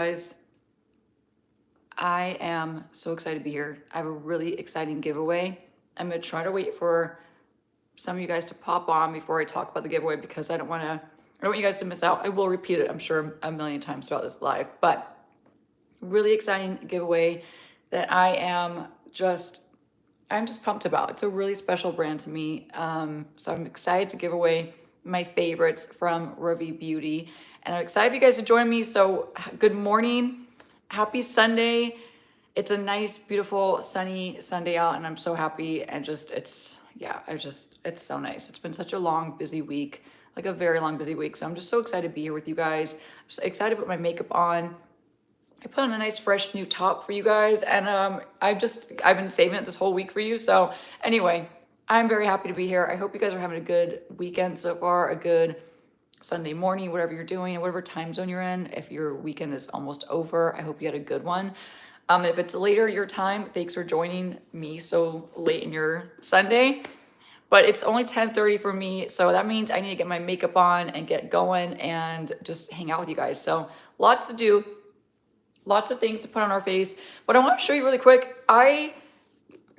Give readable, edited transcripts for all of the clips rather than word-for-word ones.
Guys, I am so excited to be here. I have a really exciting giveaway. I'm gonna try to wait for some of you guys to pop on before I talk about the giveaway because I don't want you guys to miss out. I will repeat it, I'm sure, a million times throughout this live, but really exciting giveaway that I'm just pumped about. It's a really special brand to me. So I'm excited to give away my favorites from Ravie Beauty. And I'm excited for you guys to join me. So good morning. Happy Sunday. It's a nice, beautiful, sunny Sunday out, and I'm so happy. And it's so nice. It's been such a long, busy week, like a very long, busy week. So I'm just so excited to be here with you guys. I'm just excited to put my makeup on. I put on a nice fresh new top for you guys, and I've been saving it this whole week for you. So anyway, I'm very happy to be here. I hope you guys are having a good weekend so far, a good Sunday morning, whatever you're doing, whatever time zone you're in. If your weekend is almost over, I hope you had a good one. If it's later your time, thanks for joining me so late in your Sunday. But it's only 10:30 for me, so that means I need to get my makeup on and get going and just hang out with you guys. So lots to do. Lots of things to put on our face. But I want to show you really quick. I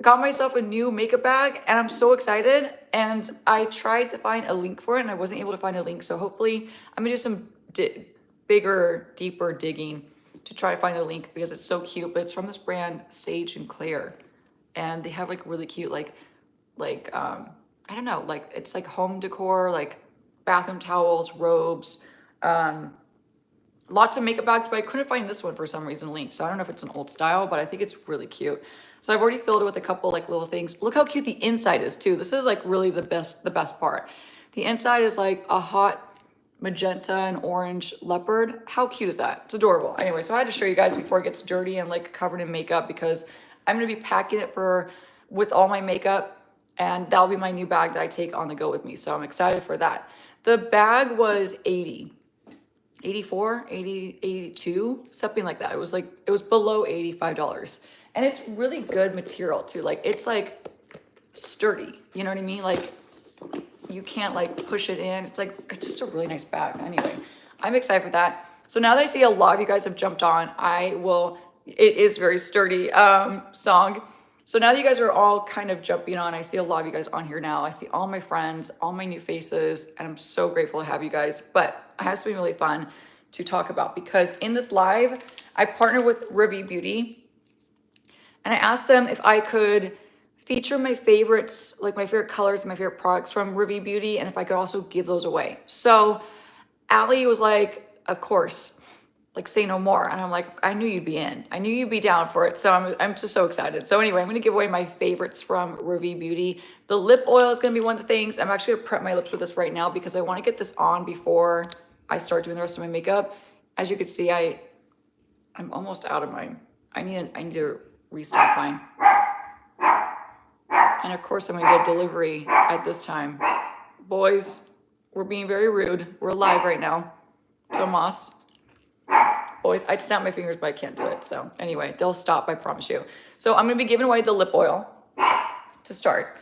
got myself a new makeup bag and I'm so excited. And I tried to find a link for it and I wasn't able to find a link. So hopefully I'm gonna do some bigger, deeper digging to try to find a link because it's so cute. But it's from this brand, Sage and Claire. And they have like really cute, I don't know, like it's like home decor, like bathroom towels, robes, lots of makeup bags, but I couldn't find this one for some reason linked. So I don't know if it's an old style, but I think it's really cute. So I've already filled it with a couple like little things. Look how cute the inside is too. This is like really the best part. The inside is like a hot magenta and orange leopard. How cute is that? It's adorable. Anyway, so I had to show you guys before it gets dirty and like covered in makeup because I'm gonna be packing it with all my makeup, and that'll be my new bag that I take on the go with me. So I'm excited for that. The bag was 80. 84, 80, 82, something like that. It was below $85. And it's really good material too. Like it's like sturdy, you know what I mean? Like you can't like push it in. It's just a really nice bag. Anyway, I'm excited for that. So now that I see a lot of you guys have jumped on, it is very sturdy song. So now that you guys are all kind of jumping on, I see a lot of you guys on here now. I see all my friends, all my new faces, and I'm so grateful to have you guys. But it has to be really fun to talk about because in this live, I partnered with Ravie Beauty, and I asked them if I could feature my favorites, like my favorite colors, my favorite products from Ravie Beauty, and if I could also give those away. So Allie was like, of course. Like say no more. And I'm like, I knew you'd be in. I knew you'd be down for it. So I'm just so excited. So anyway, I'm gonna give away my favorites from Ravie Beauty. The lip oil is gonna be one of the things. I'm actually gonna prep my lips with this right now because I wanna get this on before I start doing the rest of my makeup. As you can see, I'm almost out of mine. I need to restock mine. And of course I'm gonna get delivery at this time. Boys, we're being very rude. We're live right now. Tomas. Boys, I'd snap my fingers, but I can't do it. So anyway, they'll stop, I promise you. So I'm gonna be giving away the lip oil to start.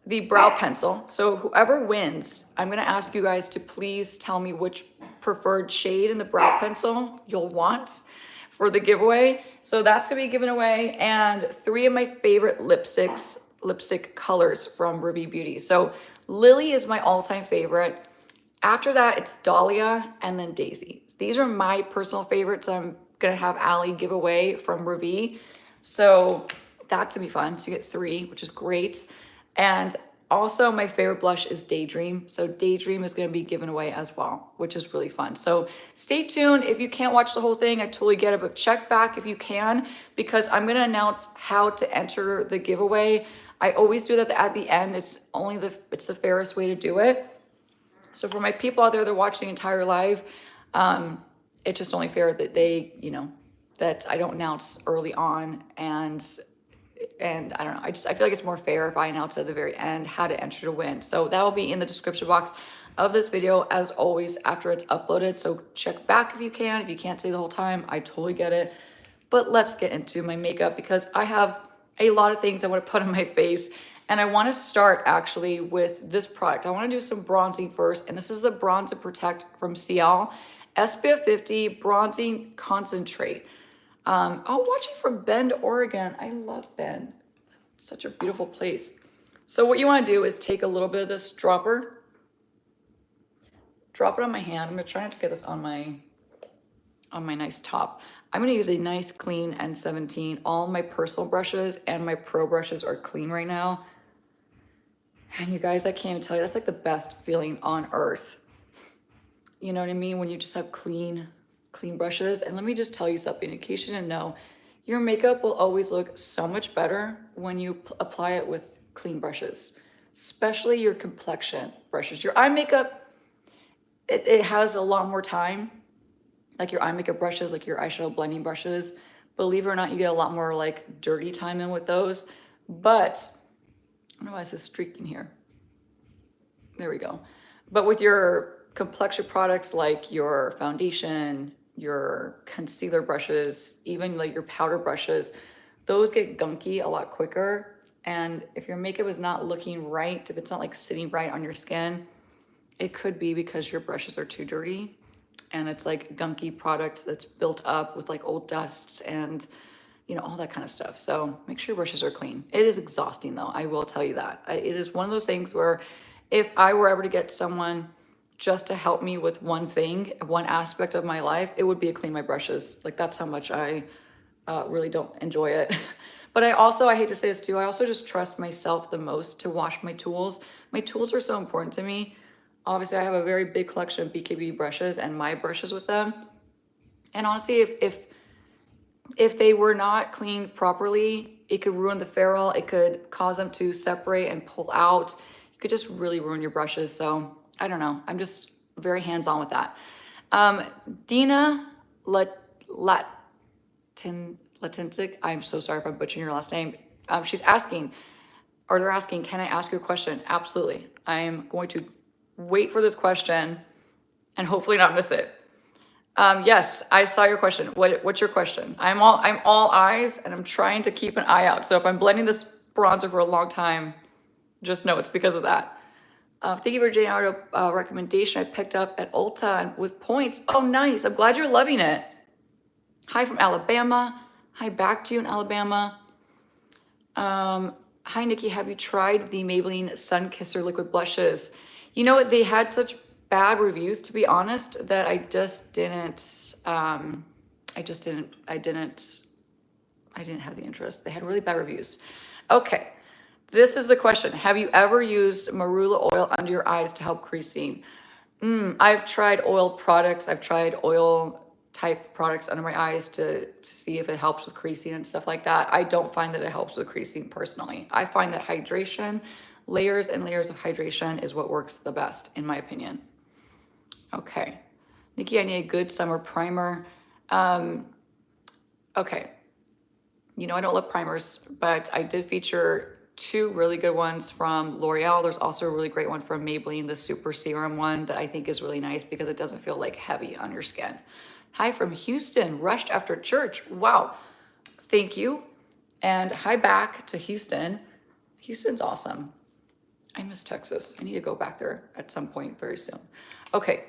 The brow pencil. So whoever wins, I'm gonna ask you guys to please tell me which preferred shade in the brow pencil you'll want for the giveaway. So that's gonna be given away, and 3 of my favorite lipstick colors from Ravie Beauty. So Lily is my all-time favorite. After that, it's Dahlia and then Daisy. These are my personal favorites. I'm gonna have Allie give away from Ravie. So that's gonna be fun. So you get 3, which is great. And also my favorite blush is Daydream. So Daydream is gonna be given away as well, which is really fun. So stay tuned. If you can't watch the whole thing, I totally get it, but check back if you can, because I'm gonna announce how to enter the giveaway. I always do that at the end. It's the fairest way to do it. So for my people out there that watch the entire live, it's just only fair that that I don't announce early on, and I don't know, I feel like it's more fair if I announce at the very end how to enter to win. So that'll be in the description box of this video as always after it's uploaded. So check back if you can. If you can't stay the whole time, I totally get it. But let's get into my makeup because I have a lot of things I want to put on my face. And I want to start actually with this product. I want to do some bronzing first. And this is the Bronze and Protect from Ciel. SPF 50 Bronzing Concentrate. Oh, watching from Bend, Oregon. I love Bend. It's such a beautiful place. So what you want to do is take a little bit of this dropper, drop it on my hand. I'm going to try not to get this on my nice top. I'm going to use a nice clean N17. All my personal brushes and my pro brushes are clean right now. And you guys, I can't even tell you, that's like the best feeling on earth. You know what I mean? When you just have clean brushes. And let me just tell you something, in case you didn't know, your makeup will always look so much better when you apply it with clean brushes, especially your complexion brushes. Your eye makeup, it has a lot more time, like your eye makeup brushes, like your eyeshadow blending brushes. Believe it or not, you get a lot more like dirty time in with those. But I don't know why this is streaking here. There we go. But with your complexion products like your foundation, your concealer brushes, even like your powder brushes, those get gunky a lot quicker. And if your makeup is not looking right, if it's not like sitting right on your skin, it could be because your brushes are too dirty and it's like gunky product that's built up with like old dust and you know, all that kind of stuff. So make sure your brushes are clean. It is exhausting though, I will tell you that. It is one of those things where if I were ever to get someone just to help me with one thing, one aspect of my life, it would be to clean my brushes. Like that's how much I really don't enjoy it. But I hate to say this too, I also just trust myself the most to wash my tools. My tools are so important to me. Obviously, I have a very big collection of BKB brushes and my brushes with them. And honestly, if they were not cleaned properly, it could ruin the ferrule. It could cause them to separate and pull out. You could just really ruin your brushes. So I don't know. I'm just very hands-on with that. Dina Latinsik, I'm so sorry if I'm butchering your last name. She's asking, or they're asking, can I ask you a question? Absolutely. I'm going to wait for this question and hopefully not miss it. Yes, I saw your question. What's your question? I'm all eyes and I'm trying to keep an eye out. So if I'm blending this bronzer for a long time, just know it's because of that. Thank you for Jane Ardo recommendation I picked up at Ulta with points. Oh, nice. I'm glad you're loving it. Hi from Alabama. Hi back to you in Alabama. Hi, Nikki. Have you tried the Maybelline Sun Kisser liquid blushes? You know what? They had such bad reviews, to be honest, that I didn't have the interest. They had really bad reviews. Okay. This is the question. Have you ever used marula oil under your eyes to help creasing? I've tried oil products. I've tried oil type products under my eyes to see if it helps with creasing and stuff like that. I don't find that it helps with creasing personally. I find that hydration, layers and layers of hydration is what works the best, in my opinion. Okay. Nikki, I need a good summer primer. Okay. You know, I don't love primers, but I did feature two really good ones from L'Oreal. There's also a really great one from Maybelline, the Super Serum one that I think is really nice because it doesn't feel like heavy on your skin. Hi from Houston, rushed after church. Wow, thank you. And hi back to Houston. Houston's awesome. I miss Texas. I need to go back there at some point very soon. Okay,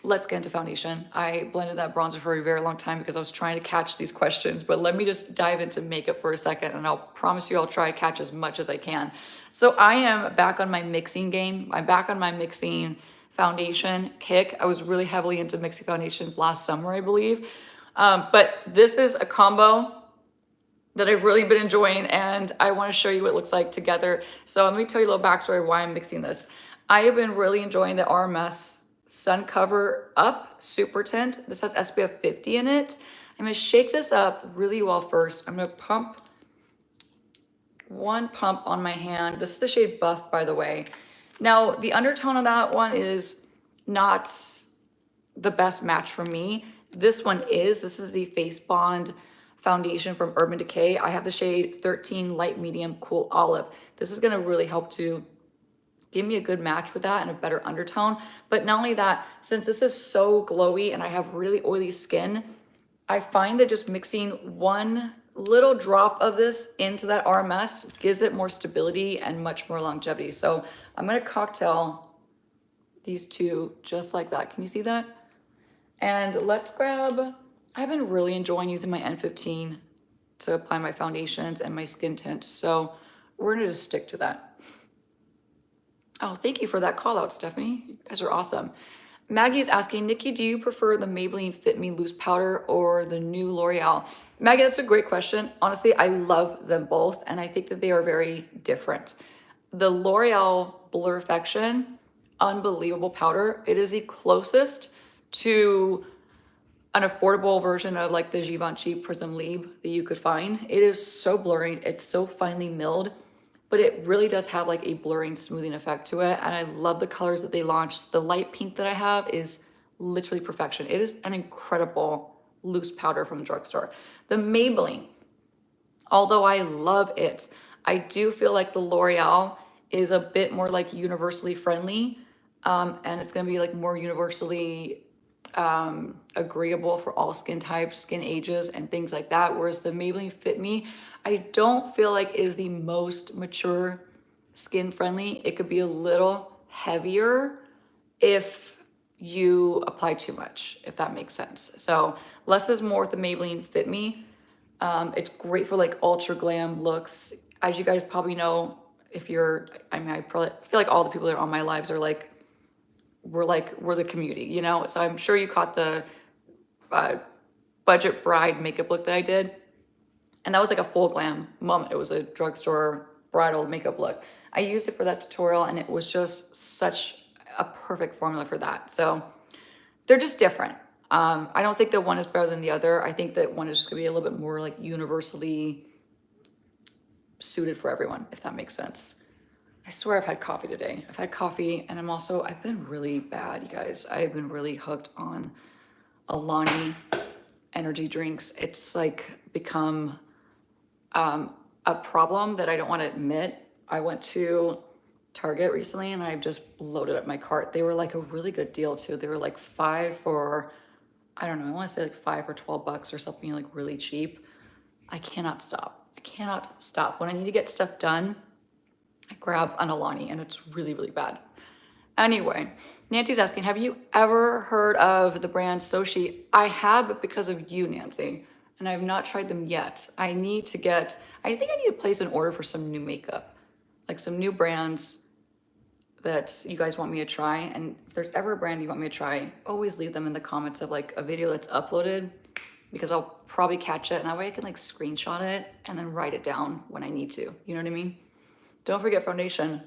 let's get into foundation. I blended that bronzer for a very long time because I was trying to catch these questions, but let me just dive into makeup for a second and I'll promise you I'll try to catch as much as I can. So I am back on my mixing game. I'm back on my mixing foundation kick. I was really heavily into mixing foundations last summer, I believe. But this is a combo that I've really been enjoying and I want to show you what it looks like together. So let me tell you a little backstory of why I'm mixing this. I have been really enjoying the RMS Sun Cover Up Super Tint. This has SPF 50 in it. I'm gonna shake this up really well first. I'm gonna pump one pump on my hand. This is the shade Buff, by the way. Now, the undertone on that one is not the best match for me. This one is. This is the Face Bond foundation from Urban Decay. I have the shade 13 Light Medium Cool Olive. This is gonna really help to give me a good match with that and a better undertone. But not only that, since this is so glowy and I have really oily skin, I find that just mixing one little drop of this into that RMS gives it more stability and much more longevity. So I'm gonna cocktail these two just like that. Can you see that? And let's grab, I've been really enjoying using my N15 to apply my foundations and my skin tints. So we're gonna just stick to that. Oh, thank you for that call out, Stephanie. You guys are awesome. Maggie is asking, Nikki, do you prefer the Maybelline Fit Me Loose Powder or the new L'Oreal? Maggie, that's a great question. Honestly, I love them both, and I think that they are very different. The L'Oreal Blurfection, unbelievable powder. It is the closest to an affordable version of like the Givenchy Prism Libre that you could find. It is so blurring. It's so finely milled, but it really does have like a blurring, smoothing effect to it. And I love the colors that they launched. The light pink that I have is literally perfection. It is an incredible loose powder from the drugstore. The Maybelline, although I love it, I do feel like the L'Oreal is a bit more like universally friendly. And it's gonna be like more universally agreeable for all skin types, skin ages, and things like that. Whereas the Maybelline Fit Me, I don't feel like is the most mature skin friendly. It could be a little heavier if you apply too much, if that makes sense. So less is more with the Maybelline Fit Me. It's great for like ultra glam looks. As you guys probably know, if you're, I mean, I probably feel like all the people that are on my lives are like, we're the community, you know? So I'm sure you caught the budget bride makeup look that I did. And that was like a full glam moment. It was a drugstore bridal makeup look. I used it for that tutorial and it was just such a perfect formula for that. So they're just different. I don't think that one is better than the other. I think that one is just gonna be a little bit more like universally suited for everyone, if that makes sense. I swear I've had coffee today. I've had coffee and I've been really bad, you guys. I've been really hooked on Alani energy drinks. It's like become a problem that I don't want to admit. I went to Target recently and I've just loaded up my cart. They were like a really good deal too. They were like 5 for, I don't know, I want to say like 5 or 12 bucks or something like really cheap. I cannot stop. I cannot stop. When I need to get stuff done, I grab an Alani and it's really, really bad. Anyway, Nancy's asking, have you ever heard of the brand Soshi? I have, but because of you, Nancy, and I've not tried them yet. I think I need to place an order for some new makeup, like some new brands that you guys want me to try. And if there's ever a brand you want me to try, always leave them in the comments of like a video that's uploaded, because I'll probably catch it and that way I can like screenshot it and then write it down when I need to. You know what I mean? Don't forget foundation,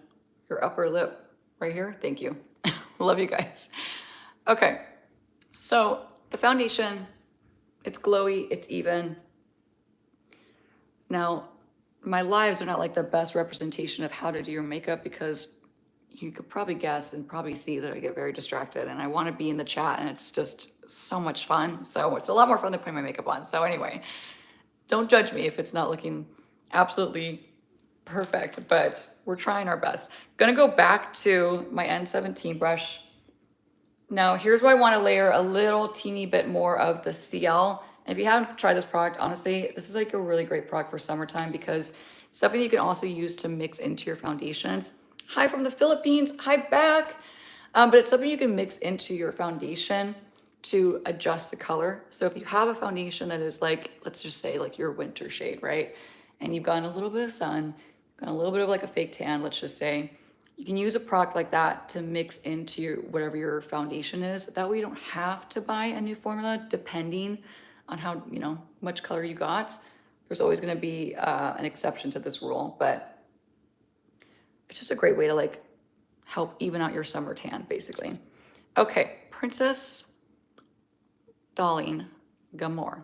your upper lip right here. Thank you. Love you guys. Okay, so the foundation, it's glowy, it's even. Now, my lives are not like the best representation of how to do your makeup because you could probably guess and probably see that I get very distracted and I want to be in the chat and it's just so much fun. So it's a lot more fun than putting my makeup on. So anyway, don't judge me if it's not looking absolutely perfect, but we're trying our best. Gonna go back to my N17 brush. Now here's where I want to layer a little teeny bit more of the CL. And if you haven't tried this product, honestly, this is like a really great product for summertime because it's something you can also use to mix into your foundations. Hi from the Philippines, hi back. But it's something you can mix into your foundation to adjust the color. So if you have a foundation that is like, let's just say like your winter shade, right? And you've gotten a little bit of sun, got a little bit of like a fake tan, let's just say, you can use a product like that to mix into your whatever your foundation is. That way you don't have to buy a new formula depending on how, you know, much color you got. There's always gonna be an exception to this rule, but it's just a great way to like help even out your summer tan, basically. Okay, Princess Darling Gamor.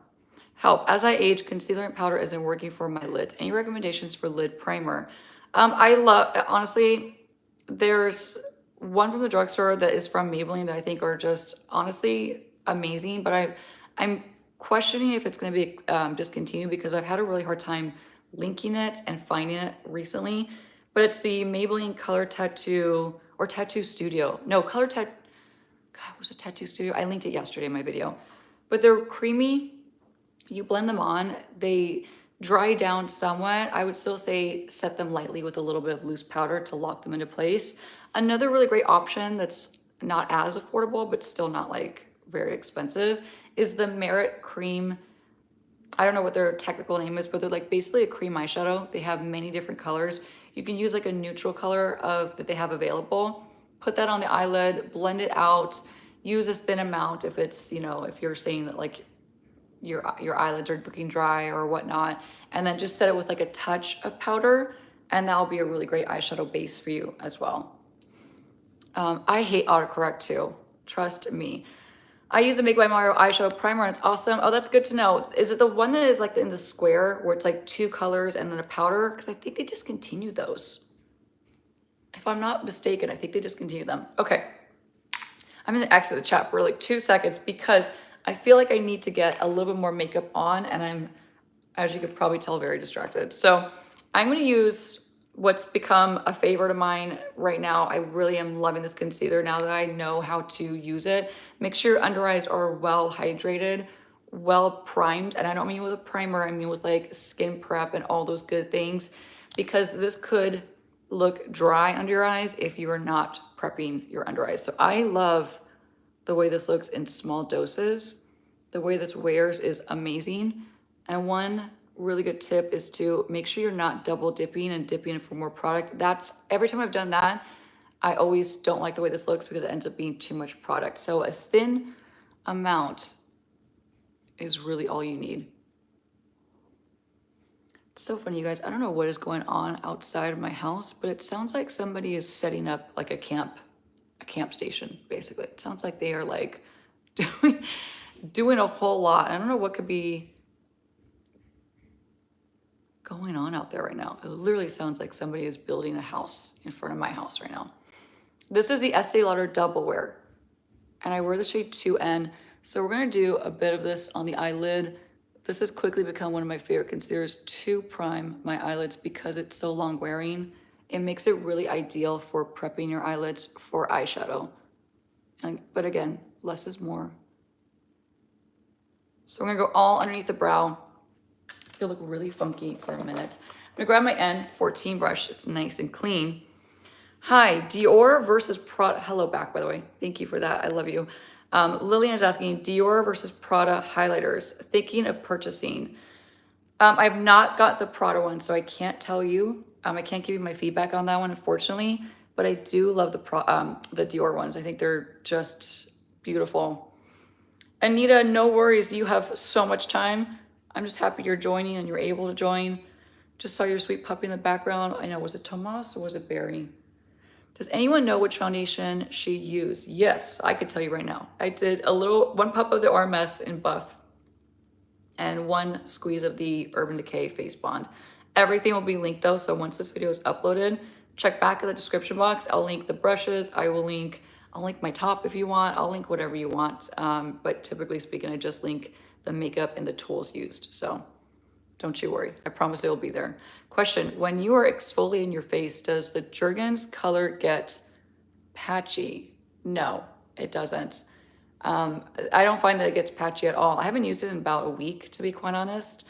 Help, as I age, concealer and powder isn't working for my lids. Any recommendations for lid primer? Honestly, there's one from the drugstore that is from Maybelline that I think are just honestly amazing, but I'm questioning if it's gonna be discontinued because I've had a really hard time linking it and finding it recently. But it's the Maybelline Color Tattoo or Tattoo Studio. No, Color Tattoo, God, it was a Tattoo Studio. I linked it yesterday in my video. But they're creamy. You blend them on, they dry down somewhat. I would still say set them lightly with a little bit of loose powder to lock them into place. Another really great option that's not as affordable, but still not like very expensive, is the Merit Cream. I don't know what their technical name is, but they're like basically a cream eyeshadow. They have many different colors. You can use like a neutral color that they have available. Put that on the eyelid, blend it out, use a thin amount if it's, you know, if you're saying that like your eyelids are looking dry or whatnot, and then just set it with like a touch of powder, and that'll be a really great eyeshadow base for you as well. I hate autocorrect too, trust me. I use the Make by Mario eyeshadow primer and it's awesome. Oh, that's good to know. Is it the one that is like in the square where it's like 2 colors and then a powder? Because I think they discontinued those. If I'm not mistaken, I think they discontinued them. Okay. I'm gonna exit the chat for like 2 seconds because I feel like I need to get a little bit more makeup on, and I'm, as you could probably tell, very distracted. So I'm gonna use what's become a favorite of mine right now. I really am loving this concealer now that I know how to use it. Make sure your under eyes are well hydrated, well primed. And I don't mean with a primer, I mean with like skin prep and all those good things, because this could look dry under your eyes if you are not prepping your under eyes. So I love the way this looks in small doses. The way this wears is amazing. And one really good tip is to make sure you're not double dipping and dipping for more product. That's, every time I've done that, I always don't like the way this looks because it ends up being too much product. So a thin amount is really all you need. It's so funny, you guys. I don't know what is going on outside of my house, but it sounds like somebody is setting up like a camp station, basically. It sounds like they are like doing a whole lot. I don't know what could be going on out there right now. It literally sounds like somebody is building a house in front of my house right now. This is the Estee Lauder Double Wear, and I wear the shade 2N. So we're gonna do a bit of this on the eyelid. This has quickly become one of my favorite concealers to prime my eyelids because it's so long wearing. It makes it really ideal for prepping your eyelids for eyeshadow. But again, less is more. So we're gonna go all underneath the brow. It's gonna look really funky for a minute. I'm gonna grab my N14 brush. It's nice and clean. Hi, Dior versus Prada. Hello back, by the way. Thank you for that. I love you. Lillian is asking, Dior versus Prada highlighters. Thinking of purchasing. I've not got the Prada one, so I can't tell you. I can't give you my feedback on that one, unfortunately. But I do love the Dior ones. I think they're just beautiful. Anita, no worries. You have so much time. I'm just happy you're joining and you're able to join. Just saw your sweet puppy in the background. I know, was it Tomas or was it Barry? Does anyone know which foundation she used? Yes, I could tell you right now. I did one puff of the RMS in Buff and 1 squeeze of the Urban Decay Face Bond. Everything will be linked though, so once this video is uploaded, check back in the description box. I'll link the brushes. I'll link my top if you want. I'll link whatever you want. But typically speaking, I just link the makeup and the tools used. So don't you worry. I promise it will be there. Question, when you are exfoliating your face, does the Jergens color get patchy? No, it doesn't. I don't find that it gets patchy at all. I haven't used it in about a week, to be quite honest.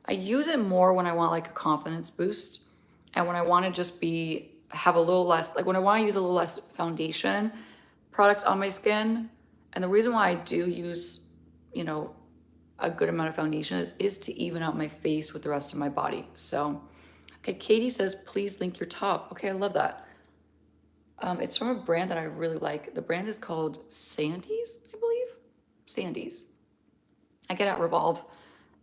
I use it more when I want like a confidence boost and when I want to just have a little less, like when I want to use a little less foundation products on my skin. And the reason why I do use, you know, a good amount of foundation is to even out my face with the rest of my body. So, okay, Katie says, please link your top. Okay, I love that. It's from a brand that I really like. The brand is called Sandy's, I believe. Sandy's. I get at Revolve.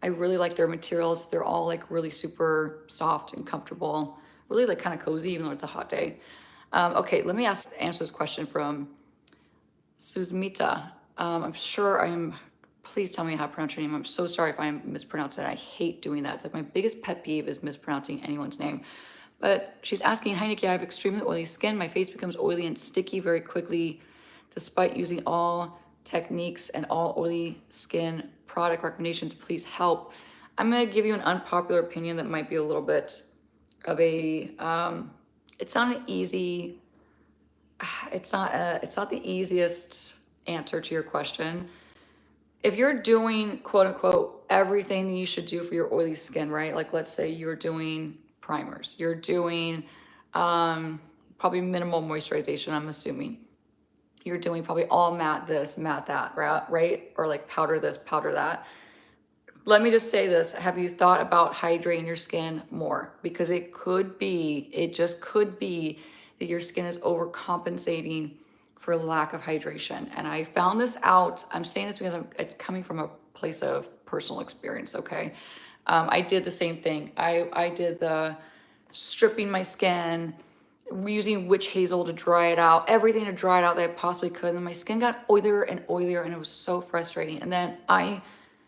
I really like their materials. They're all like really super soft and comfortable. Really like kind of cozy, even though it's a hot day. Okay, let me answer this question from Susmita. I'm sure please tell me how to pronounce your name. I'm so sorry if I'm mispronouncing it. I hate doing that. It's like my biggest pet peeve is mispronouncing anyone's name. But she's asking, hi Nikki, I have extremely oily skin. My face becomes oily and sticky very quickly. Despite using all techniques and all oily skin product recommendations, please help. I'm gonna give you an unpopular opinion that might be a little bit of a, it's not an easy, it's not the easiest answer to your question. If you're doing quote unquote everything that you should do for your oily skin, right? Like let's say you're doing primers, you're doing probably minimal moisturization, I'm assuming. you're doing probably all matte this, matte that, right? Or like powder this, powder that. Let me just say this. Have you thought about hydrating your skin more? Because it just could be that your skin is overcompensating for lack of hydration. And I found this out. I'm saying this because it's coming from a place of personal experience, okay? I did the same thing. I did the stripping my skin, using witch hazel to dry it out, everything to dry it out that I possibly could. And then my skin got oilier and oilier, and it was so frustrating. And then I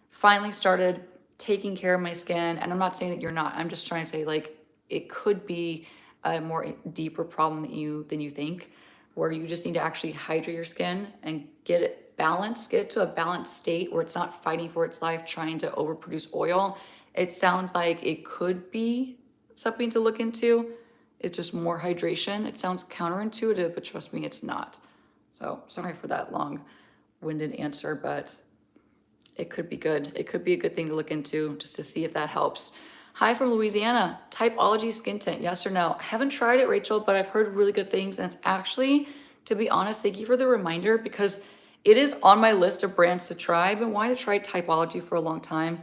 finally started taking care of my skin. And I'm not saying that you're not. I'm just trying to say, like, it could be a more deeper problem than you think, where you just need to actually hydrate your skin and get it balanced, get it to a balanced state where it's not fighting for its life, trying to overproduce oil. It sounds like it could be something to look into. It's just more hydration. It sounds counterintuitive, but trust me, it's not. So sorry for that long-winded answer, but it could be good. It could be a good thing to look into just to see if that helps. Hi from Louisiana. Typology skin tint, yes or no? I haven't tried it, Rachel, but I've heard really good things. And it's actually, to be honest, thank you for the reminder, because it is on my list of brands to try. I've been wanting to try Typology for a long time,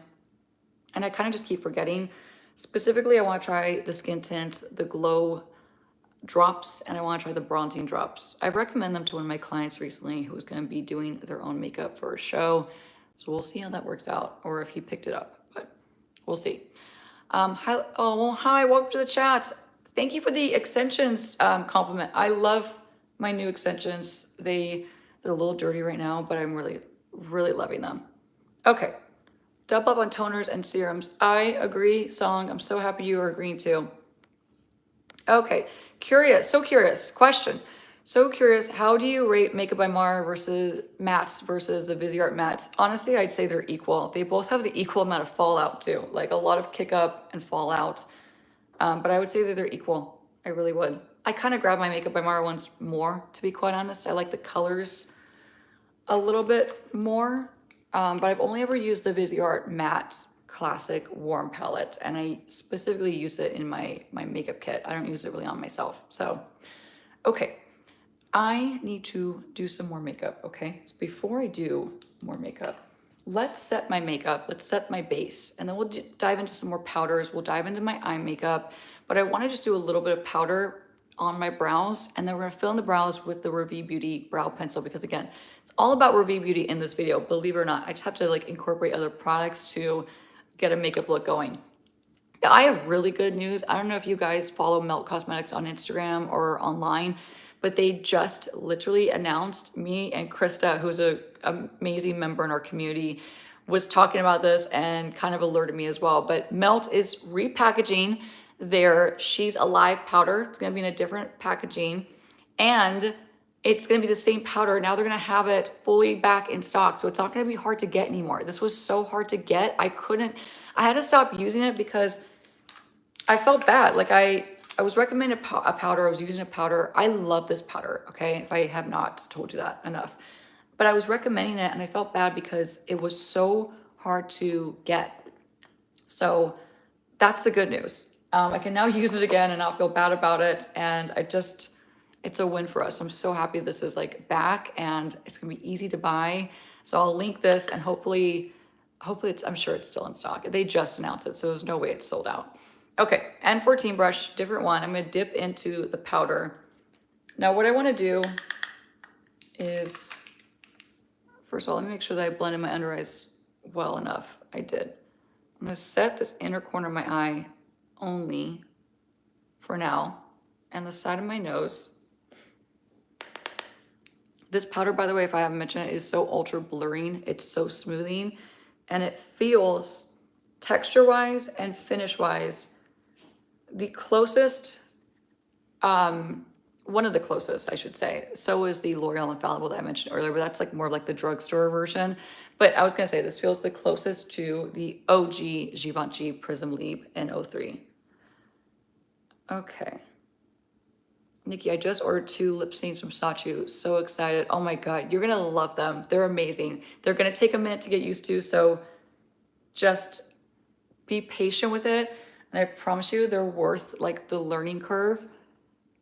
and I kind of just keep forgetting. Specifically, I want to try the skin tint, the glow drops, and I want to try the bronzing drops. I've recommended them to one of my clients recently who's going to be doing their own makeup for a show. So we'll see how that works out, or if he picked it up, but we'll see. Hi, welcome to the chat. Thank you for the extensions compliment. I love my new extensions. They're a little dirty right now, but I'm really, really loving them. Okay, double up on toners and serums. I agree, Song. I'm so happy you are agreeing too. Okay, curious, question. So curious, how do you rate Makeup by Mara versus mattes versus the Viseart mattes? Honestly, I'd say they're equal. They both have the equal amount of fallout too, like a lot of kick up and fallout. But I would say that they're equal. I really would. I kind of grab my Makeup by Mara ones more, to be quite honest. I like the colors a little bit more, but I've only ever used the Viseart matte classic warm palette, and I specifically use it in my makeup kit. I don't use it really on myself. So, okay. I need to do some more makeup, okay? So before I do more makeup, let's set my makeup, let's set my base, and then we'll dive into some more powders. We'll dive into my eye makeup, but I wanna just do a little bit of powder on my brows, and then we're gonna fill in the brows with the Ravie Beauty brow pencil, because again, it's all about Ravie Beauty in this video, believe it or not. I just have to like incorporate other products to get a makeup look going. I have really good news. I don't know if you guys follow Melt Cosmetics on Instagram or online, but they just literally announced, me and Krista, who's an amazing member in our community, was talking about this and kind of alerted me as well. But Melt is repackaging their She's Alive powder. It's gonna be in a different packaging, and it's gonna be the same powder. Now they're gonna have it fully back in stock. So it's not gonna be hard to get anymore. This was so hard to get. I had to stop using it because I felt bad. Like I was recommended a powder. I was using a powder. I love this powder, okay? If I have not told you that enough. But I was recommending it, and I felt bad because it was so hard to get. So that's the good news. I can now use it again and not feel bad about it. And it's a win for us. I'm so happy this is like back, and it's gonna be easy to buy. So I'll link this, and hopefully I'm sure it's still in stock. They just announced it, so there's no way it's sold out. Okay, N14 brush, different one. I'm gonna dip into the powder. Now what I wanna do is, first of all, let me make sure that I blended my under eyes well enough. I did. I'm gonna set this inner corner of my eye only for now, and the side of my nose. This powder, by the way, if I haven't mentioned it, is so ultra blurring. It's so smoothing, and it feels texture-wise and finish-wise the closest, one of the closest, I should say. So is the L'Oreal Infallible that I mentioned earlier, but that's like more like the drugstore version. But I was gonna say this feels the closest to the OG Givenchy Prism Libre in 03. Okay. Nikki, I just ordered 2 lip stains from Saatchi. So excited. Oh my God, you're gonna love them. They're amazing. They're gonna take a minute to get used to, so just be patient with it. And I promise you they're worth like the learning curve,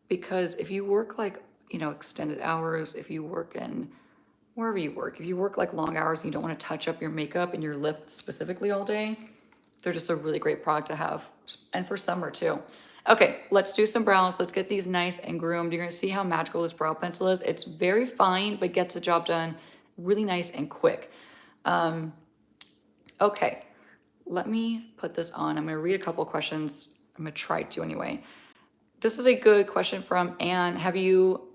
because if you work like you know, extended hours, if you work in wherever you work, if you work like long hours and you don't want to touch up your makeup and your lip specifically all day, they're just a really great product to have. And for summer too. Okay, let's do some brows. Let's get these nice and groomed. You're gonna see how magical this brow pencil is. It's very fine, but gets the job done really nice and quick. Okay, let me put this on. I'm gonna read a couple questions. I'm gonna try to anyway. This is a good question from Anne. Have you,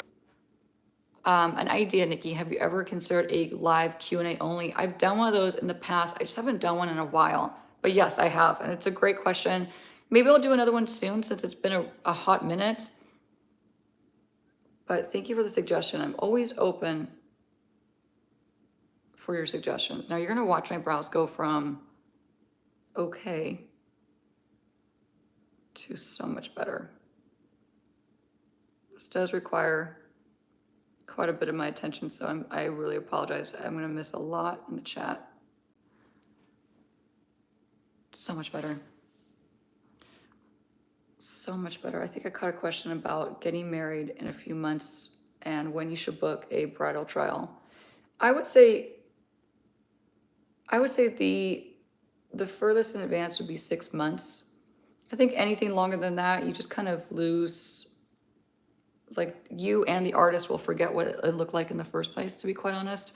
an idea, Nikki, have you ever considered a live Q&A only? I've done one of those in the past. I just haven't done one in a while. But yes, I have, and it's a great question. Maybe I'll do another one soon since it's been a hot minute. But thank you for the suggestion. I'm always open for your suggestions. Now you're gonna watch my brows go from okay to so much better. This does require quite a bit of my attention, so I really apologize. I'm gonna miss a lot in the chat. So much better. So much better. I think I caught a question about getting married in a few months and when you should book a bridal trial. I would say the furthest in advance would be 6 months. I think anything longer than that, you just kind of lose, like you and the artist will forget what it looked like in the first place, to be quite honest.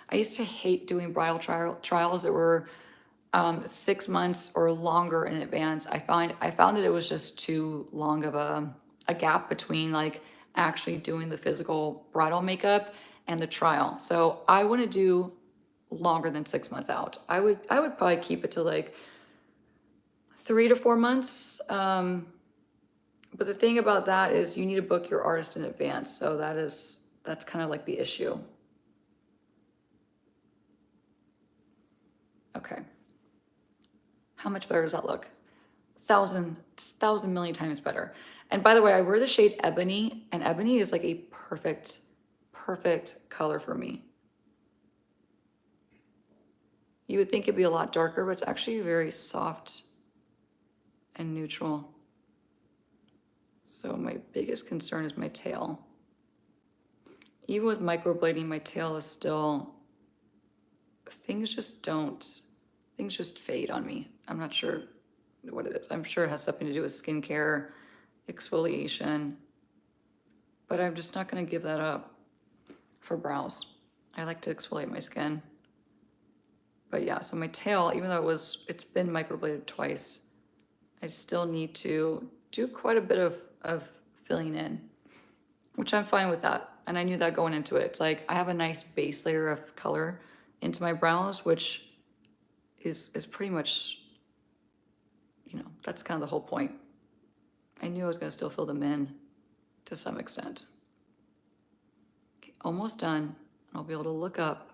I used to hate doing bridal trials that were 6 months or longer in advance. I found that it was just too long of a gap between like actually doing the physical bridal makeup and the trial. So I want to do longer than 6 months out. I would probably keep it to like 3 to 4 months. But the thing about that is you need to book your artist in advance. So that's kind of like the issue. Okay. How much better does that look? Thousand million times better. And by the way, I wear the shade Ebony, and Ebony is like a perfect color for me. You would think it'd be a lot darker, but it's actually very soft and neutral. So my biggest concern is my tail. Even with microblading, my tail is still, things just fade on me. I'm not sure what it is. I'm sure it has something to do with skincare, exfoliation, but I'm just not gonna give that up for brows. I like to exfoliate my skin. But yeah, so my tail, even though it's been microbladed twice, I still need to do quite a bit of filling in, which I'm fine with that. And I knew that going into it. It's like I have a nice base layer of color into my brows, which is pretty much, you know, that's kind of the whole point. I knew I was gonna still fill them in to some extent. Okay, almost done. I'll be able to look up.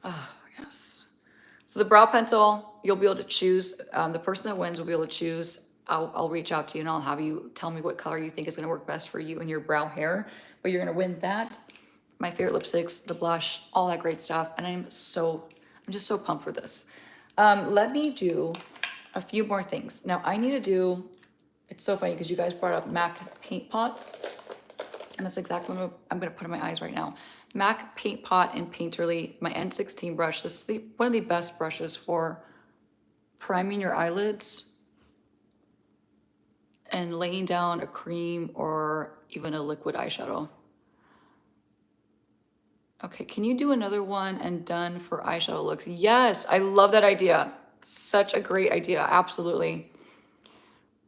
Ah, yes. So the brow pencil, you'll be able to choose, the person that wins will be able to choose. I'll reach out to you and I'll have you tell me what color you think is gonna work best for you and your brow hair, but you're gonna win that. My favorite lipsticks, the blush, all that great stuff. And I'm just so pumped for this. Let me do a few more things. Now I need to do, it's so funny because you guys brought up MAC paint pots, and that's exactly what I'm gonna put in my eyes right now. MAC paint pot and Painterly, my N16 brush. This is one of the best brushes for priming your eyelids and laying down a cream or even a liquid eyeshadow. Okay, can you do another one and done for eyeshadow looks? Yes, I love that idea. Such a great idea, absolutely.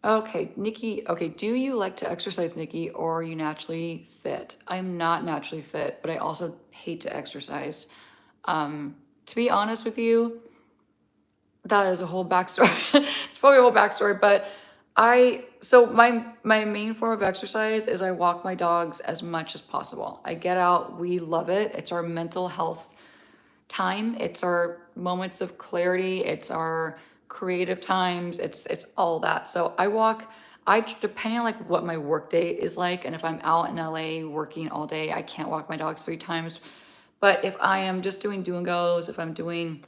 Okay, Nikki, okay, do you like to exercise, Nikki, or are you naturally fit? I'm not naturally fit, but I also hate to exercise. To be honest with you, that is a whole backstory. It's probably a whole backstory, but so my main form of exercise is I walk my dogs as much as possible. I get out, we love it. It's our mental health time. It's our moments of clarity. It's our creative times. It's all that. So I walk, depending on like what my work day is like, and if I'm out in LA working all day, I can't walk my dogs 3 times. But if I am just doing do and goes, if I'm doing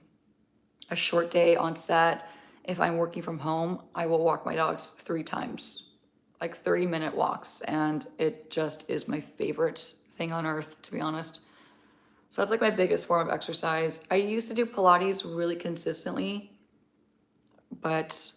a short day on set, if I'm working from home, I will walk my dogs 3 times like 30-minute walks, and it just is my favorite thing on earth, to be honest. So that's like my biggest form of exercise. I used to do Pilates really consistently, but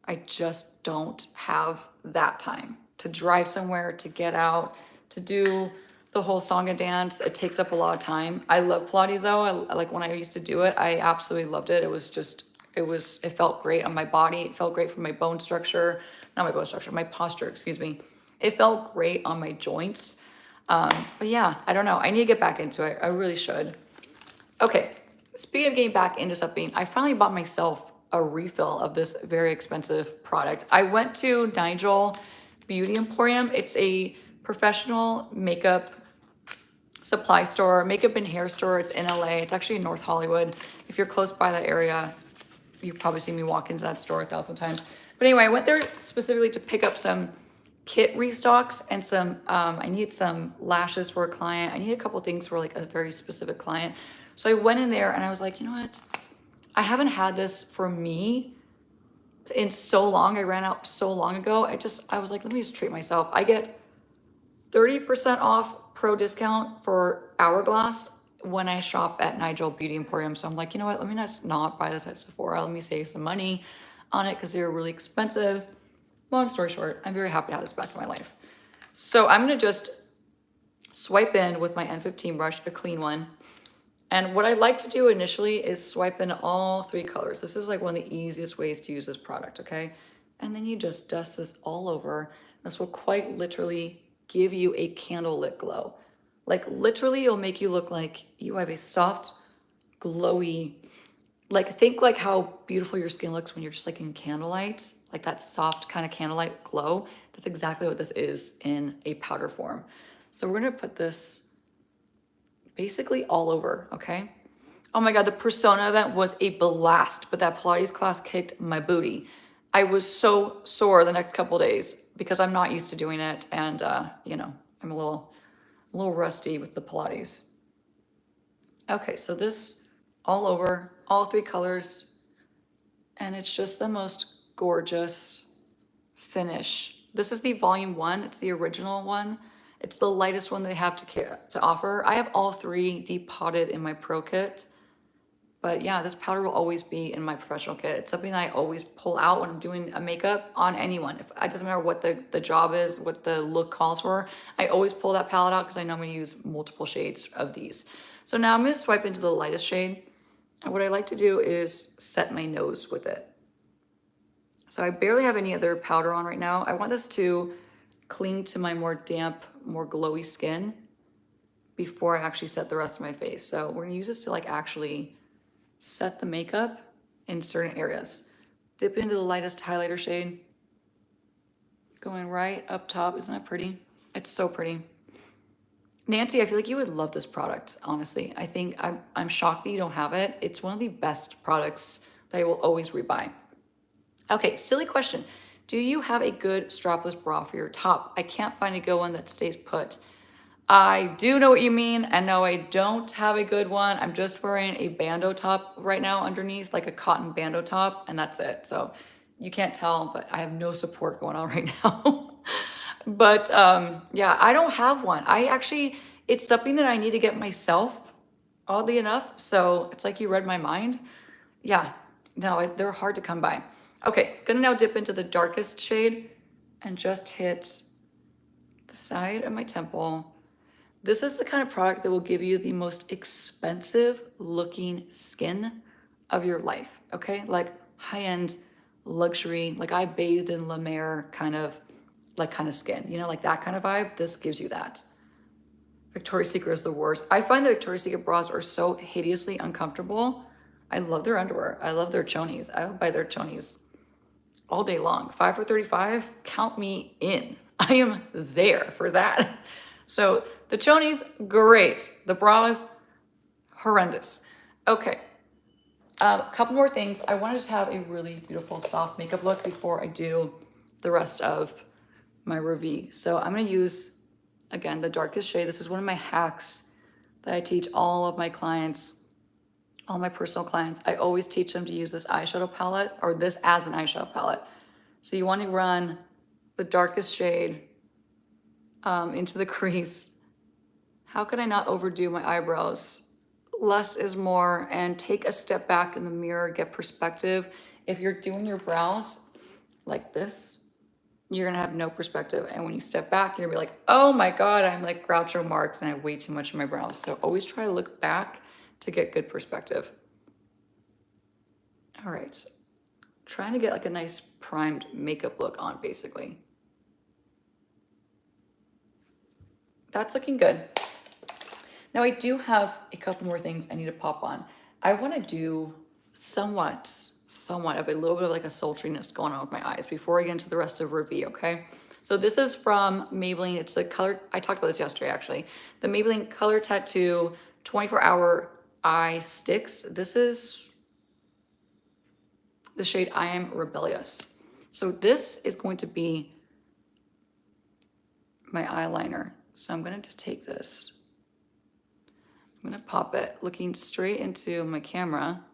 I just don't have that time to drive somewhere, to get out, to do the whole song and dance. It takes up a lot of time. I love Pilates though. Like when I used to do it, I absolutely loved it. It was just, it felt great on my body. It felt great for my bone structure, not my bone structure, my posture, excuse me. It felt great on my joints. But yeah, I don't know. I need to get back into it. I really should. Okay, speaking of getting back into something, I finally bought myself a refill of this very expensive product. I went to Nigel Beauty Emporium. It's a professional makeup supply store, makeup and hair store. It's in LA. It's actually in North Hollywood. If you're close by that area, you've probably seen me walk into that store 1,000 times. But anyway, I went there specifically to pick up some kit restocks and some, I needed some lashes for a client. I need a couple things for like a very specific client. So I went in there and I was like, you know what? I haven't had this for me in so long. I ran out so long ago. I was like, let me just treat myself. I get 30% off pro discount for Hourglass when I shop at Nigel Beauty Emporium. So I'm like, you know what? Let me just not buy this at Sephora. Let me save some money on it because they're really expensive. Long story short, I'm very happy to have this back in my life. So I'm gonna just swipe in with my N15 brush, a clean one. And what I like to do initially is swipe in all 3 colors. This is like one of the easiest ways to use this product, okay? And then you just dust this all over. This will quite literally give you a candlelit glow. Like literally it'll make you look like you have a soft, glowy, like think like how beautiful your skin looks when you're just like in candlelight, like that soft kind of candlelight glow. That's exactly what this is in a powder form. So we're gonna put this basically all over, okay? Oh my God, the Persona event was a blast, but that Pilates class kicked my booty. I was so sore the next couple days because I'm not used to doing it, and you know, I'm a little rusty with the Pilates. Okay, so this all over, all 3 colors, and it's just the most gorgeous finish. This is the volume 1, it's the original one. It's the lightest one they have to offer. I have all 3 depotted in my pro kit. But yeah, this powder will always be in my professional kit. It's something I always pull out when I'm doing a makeup on anyone. It doesn't matter what the job is, what the look calls for. I always pull that palette out because I know I'm gonna use multiple shades of these. So now I'm gonna swipe into the lightest shade. And what I like to do is set my nose with it. So I barely have any other powder on right now. I want this to cling to my more damp, more glowy skin before I actually set the rest of my face. So we're gonna use this to like actually set the makeup in certain areas. Dip into the lightest highlighter shade. Going right up top, isn't that pretty? It's so pretty. Nancy, I feel like you would love this product, honestly. I think I'm shocked that you don't have it. It's one of the best products that I will always rebuy. Okay, silly question. Do you have a good strapless bra for your top? I can't find a good one that stays put. I do know what you mean, and no, I don't have a good one. I'm just wearing a bandeau top right now underneath, like a cotton bandeau top, and that's it. So you can't tell, but I have no support going on right now. But yeah, I don't have one. It's something that I need to get myself, oddly enough. So it's like you read my mind. Yeah, no, they're hard to come by. Okay, gonna now dip into the darkest shade and just hit the side of my temple. This is the kind of product that will give you the most expensive looking skin of your life, okay? Like high-end luxury, like I bathed in La Mer kind of skin, you know, like that kind of vibe. This gives you that. Victoria's Secret is the worst. I find the Victoria's Secret bras are so hideously uncomfortable. I love their underwear. I love their chonies. I would buy their chonies all day long. 5 for $35, count me in. I am there for that. So the chonies, great. The bras, horrendous. Okay, a couple more things. I want to just have a really beautiful soft makeup look before I do the rest of my Ravie. So I'm going to use, again, the darkest shade. This is one of my hacks that I teach all of my clients, all my personal clients. I always teach them to use this eyeshadow palette, or this as an eyeshadow palette. So you want to run the darkest shade into the crease. How could I not overdo my eyebrows? Less is more, and take a step back in the mirror, get perspective. If you're doing your brows like this, you're gonna have no perspective. And when you step back, you're gonna be like, oh my God, I'm like Groucho Marx and I have way too much in my brows. So always try to look back to get good perspective. All right, trying to get like a nice primed makeup look on basically. That's looking good. Now I do have a couple more things I need to pop on. I wanna do somewhat of a little bit of like a sultriness going on with my eyes before I get into the rest of Ravie, okay? So this is from Maybelline. It's the color, I talked about this yesterday actually. The Maybelline Color Tattoo 24-Hour Eye Sticks. This is the shade I Am Rebellious. So this is going to be my eyeliner. So I'm gonna just take this. I'm gonna pop it, looking straight into my camera.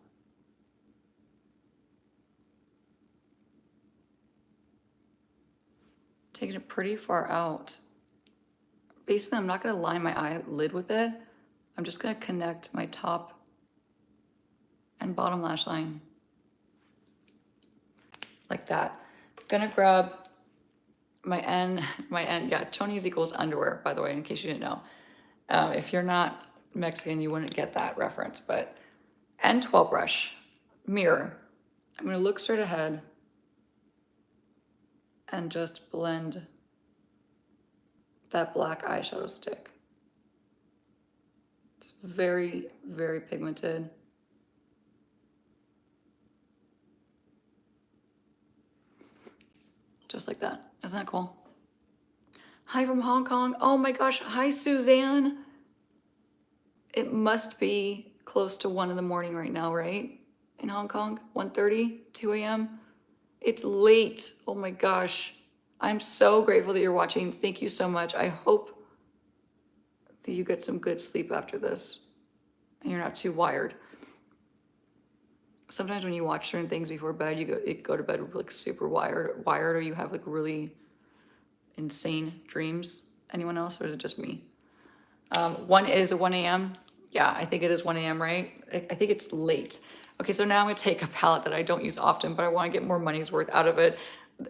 Taking it pretty far out. Basically, I'm not gonna line my eyelid with it. I'm just gonna connect my top and bottom lash line. Like that. Gonna grab my N, yeah, chonies equals underwear, by the way, in case you didn't know. If you're not Mexican, you wouldn't get that reference, but N12 brush, mirror. I'm gonna look straight ahead and just blend that black eyeshadow stick. It's very, very pigmented. Just like that. Isn't that cool? Hi from Hong Kong. Oh my gosh. Hi, Suzanne. It must be close to 1 in the morning right now, right? In Hong Kong, 1:30, 2 a.m. It's late. Oh my gosh. I'm so grateful that you're watching. Thank you so much. I hope that you get some good sleep after this and you're not too wired. Sometimes when you watch certain things before bed, you go to bed like super wired, or you have like really insane dreams. Anyone else, or is it just me? One is 1 a.m. Yeah, I think it is 1 a.m., right? I think it's late. Okay, so now I'm gonna take a palette that I don't use often, but I wanna get more money's worth out of it.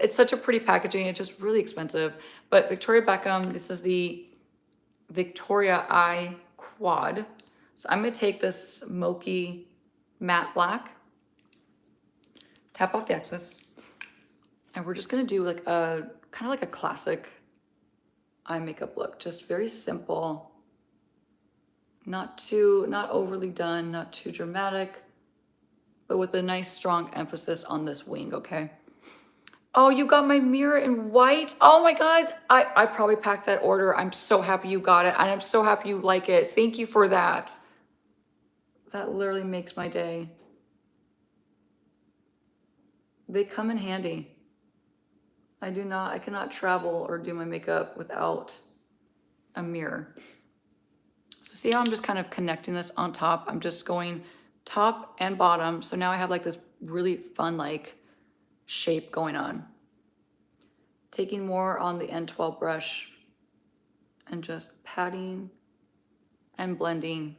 It's such a pretty packaging, it's just really expensive. But Victoria Beckham, this is the Victoria Eye Quad. So I'm gonna take this smoky matte black, tap off the excess, and we're just gonna do like a, kind of like a classic eye makeup look. Just very simple, not overly done, not too dramatic, but with a nice strong emphasis on this wing, okay? Oh, you got my mirror in white? Oh my God, I probably packed that order. I'm so happy you got it, and I'm so happy you like it. Thank you for that. That literally makes my day. They come in handy. I cannot travel or do my makeup without a mirror. So see how I'm just kind of connecting this on top? I'm just going top and bottom. So now I have like this really fun like shape going on. Taking more on the N12 brush and just patting and blending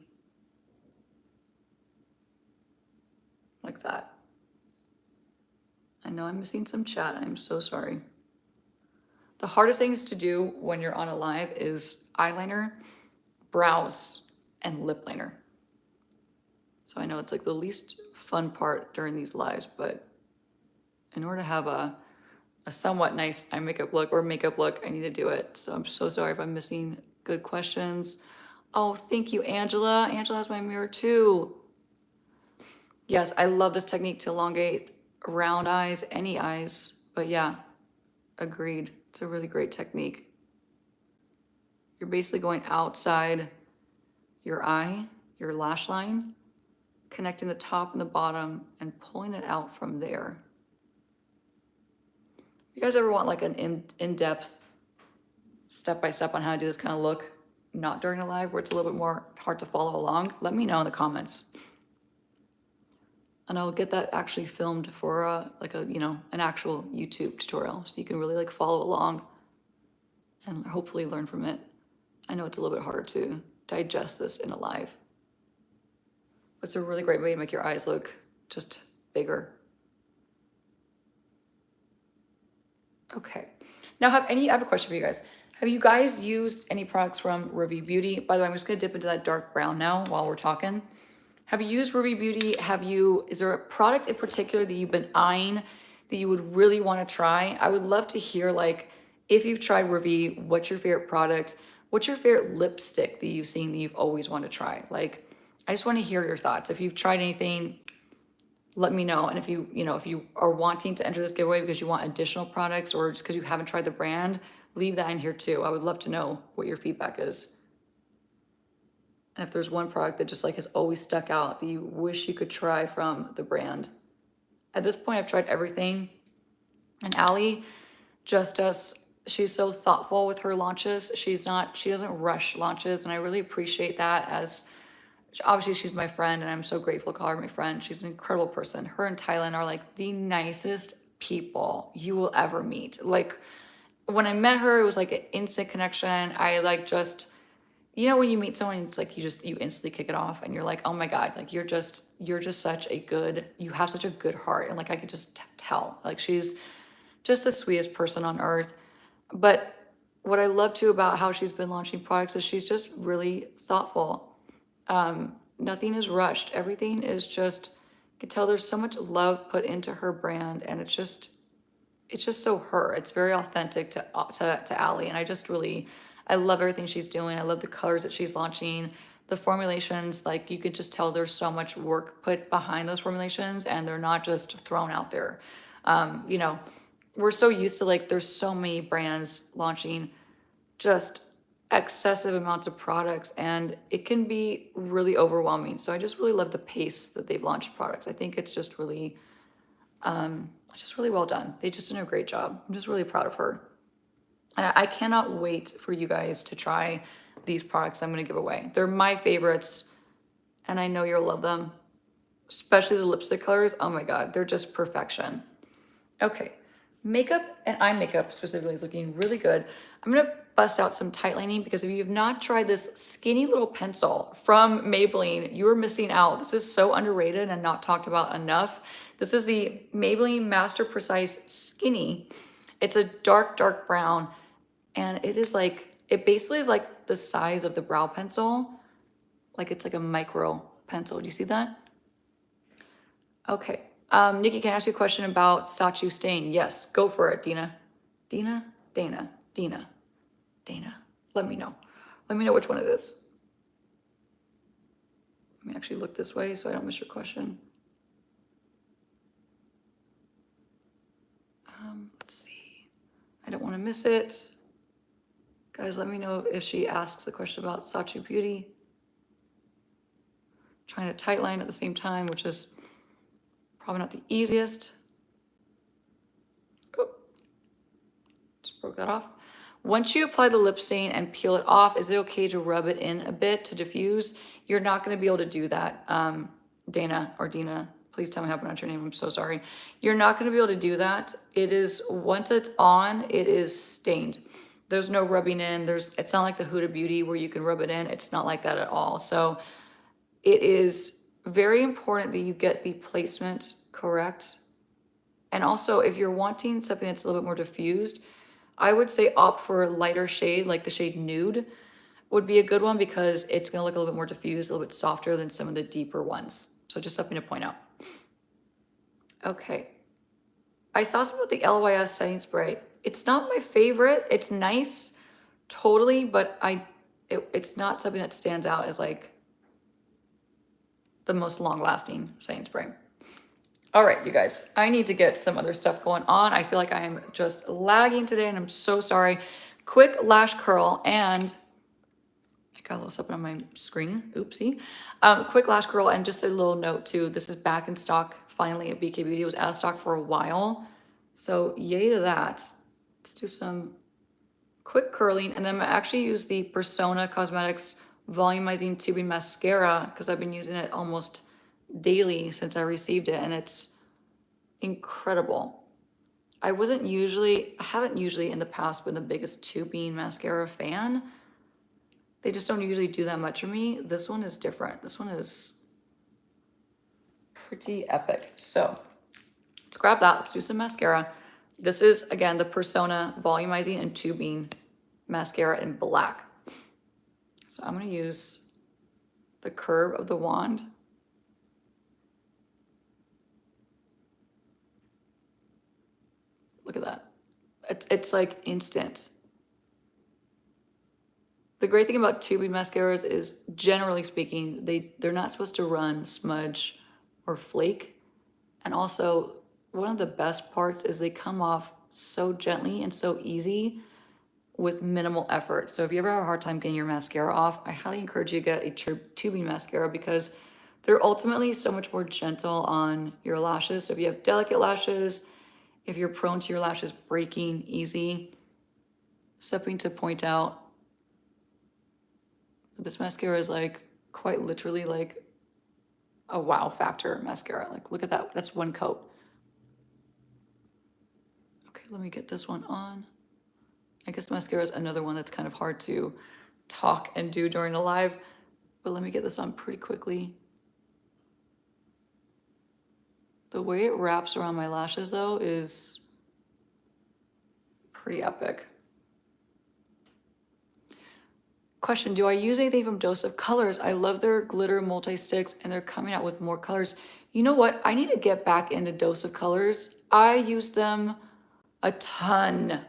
like that. I know I'm missing some chat. I'm so sorry. The hardest things to do when you're on a live is eyeliner, brows, and lip liner. So I know it's like the least fun part during these lives, but in order to have a somewhat nice eye makeup look or makeup look, I need to do it. So I'm so sorry if I'm missing good questions. Oh, thank you, Angela. Angela has my mirror too. Yes, I love this technique to elongate round eyes, any eyes, but yeah, agreed. It's a really great technique. You're basically going outside your eye, your lash line, connecting the top and the bottom and pulling it out from there. If you guys ever want like an in-depth step-by-step on how to do this kind of look, not during a live where it's a little bit more hard to follow along, let me know in the comments. And I'll get that actually filmed for like a, you know, an actual YouTube tutorial. So you can really like follow along and hopefully learn from it. I know it's a little bit harder to digest this in a live. But it's a really great way to make your eyes look just bigger. Okay. Now I have a question for you guys. Have you guys used any products from Ravie Beauty? By the way, I'm just gonna dip into that dark brown now while we're talking. Have you used Ravie Beauty? Is there a product in particular that you've been eyeing that you would really want to try? I would love to hear, like, if you've tried Ravie, what's your favorite product? What's your favorite lipstick that you've seen that you've always wanted to try? Like, I just want to hear your thoughts. If you've tried anything, let me know. And if if you are wanting to enter this giveaway because you want additional products or just because you haven't tried the brand, leave that in here too. I would love to know what your feedback is. And if there's one product that just like has always stuck out that you wish you could try from the brand. At this point, I've tried everything. And Allie just does, she's so thoughtful with her launches. She doesn't rush launches. And I really appreciate that, as obviously she's my friend and I'm so grateful to call her my friend. She's an incredible person. Her and Thailand are like the nicest people you will ever meet. Like when I met her, it was like an instant connection. I like just, you know, when you meet someone, it's like you instantly kick it off and you're like, oh my God, like you're just you have such a good heart. And like I could just tell, like she's just the sweetest person on earth. But what I love too about how she's been launching products is she's just really thoughtful. Nothing is rushed. Everything is just, you can tell there's so much love put into her brand, and it's just so her. It's very authentic to Allie, and I love everything she's doing. I love the colors that she's launching, the formulations. Like you could just tell there's so much work put behind those formulations, and they're not just thrown out there. You know, we're so used to like there's so many brands launching just excessive amounts of products, and it can be really overwhelming. So I just really love the pace that they've launched products. I think it's just really well done. They just did a great job. I'm just really proud of her. And I cannot wait for you guys to try these products I'm going to give away. They're my favorites, and I know you'll love them, especially the lipstick colors. Oh my God, they're just perfection. Okay, makeup and eye makeup specifically is looking really good. I'm going to bust out some tight lining because if you have not tried this skinny little pencil from Maybelline, you are missing out. This is so underrated and not talked about enough. This is the Maybelline Master Precise Skinny. It's a dark, dark brown, and it basically is like the size of the brow pencil. Like it's like a micro pencil. Do you see that? Okay. Nikki, can I ask you a question about Sachu stain? Yes, go for it, Dina. Dina? Dana. Dina. Dana. Let me know. Let me know which one it is. Let me actually look this way so I don't miss your question. Let's see. I don't want to miss it. Guys, let me know if she asks a question about Sachu Beauty. Trying to tight line at the same time, which is probably not the easiest. Oh, just broke that off. Once you apply the lip stain and peel it off, is it okay to rub it in a bit to diffuse? You're not going to be able to do that, Dana or Dina. Please tell me how to pronounce your name. I'm so sorry. You're not going to be able to do that. It is, once it's on, it is stained. There's no rubbing in. It's not like the Huda Beauty where you can rub it in. It's not like that at all. So it is very important that you get the placement correct. And also, if you're wanting something that's a little bit more diffused, I would say opt for a lighter shade, like the shade Nude would be a good one because it's going to look a little bit more diffused, a little bit softer than some of the deeper ones. So just something to point out. Okay. I saw some of the LYS setting spray. It's not my favorite. It's nice, totally, but it's not something that stands out as like the most long-lasting setting spray. All right, you guys, I need to get some other stuff going on. I feel like I am just lagging today and I'm so sorry. Quick lash curl, and I got a little something on my screen, oopsie. Quick lash curl, and just a little note too, this is back in stock finally at BK Beauty. It was out of stock for a while. So yay to that. Let's do some quick curling, and then I actually use the Persona Cosmetics Volumizing Tubing Mascara because I've been using it almost daily since I received it, and it's incredible. I haven't usually in the past been the biggest tubing mascara fan. They just don't usually do that much for me. This one is different. This one is pretty epic. So let's grab that. Let's do some mascara. This is, again, the Persona Volumizing and Tubing Mascara in black. So I'm going to use the curve of the wand. Look at that. It's like instant. The great thing about tubing mascaras is, generally speaking, they're not supposed to run, smudge, or flake. And also, one of the best parts is they come off so gently and so easy with minimal effort. So if you ever have a hard time getting your mascara off, I highly encourage you to get a tubing mascara because they're ultimately so much more gentle on your lashes. So if you have delicate lashes, if you're prone to your lashes breaking easy, something to point out, this mascara is like quite literally like a wow factor mascara. Like, look at that. That's one coat. Okay, let me get this one on. I guess mascara is another one that's kind of hard to talk and do during a live, but let me get this on pretty quickly. The way it wraps around my lashes, though, is pretty epic. Question, do I use anything from Dose of Colors? I love their glitter multi-sticks, and they're coming out with more colors. You know what? I need to get back into Dose of Colors. I used them a ton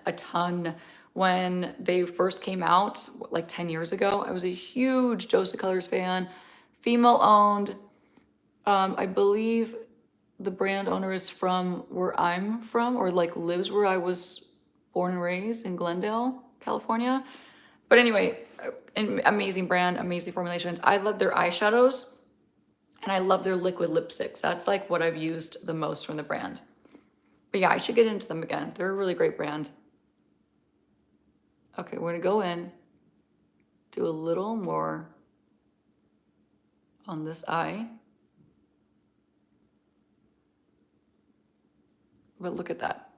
when they first came out, like 10 years ago. I was a huge Dose of Colors fan, female owned. I believe the brand owner is from where I'm from, or like lives where I was born and raised in Glendale, California. But anyway, an amazing brand, amazing formulations. I love their eyeshadows and I love their liquid lipsticks. That's like what I've used the most from the brand. But yeah, I should get into them again. They're a really great brand. Okay, we're gonna go in, do a little more on this eye. But look at that.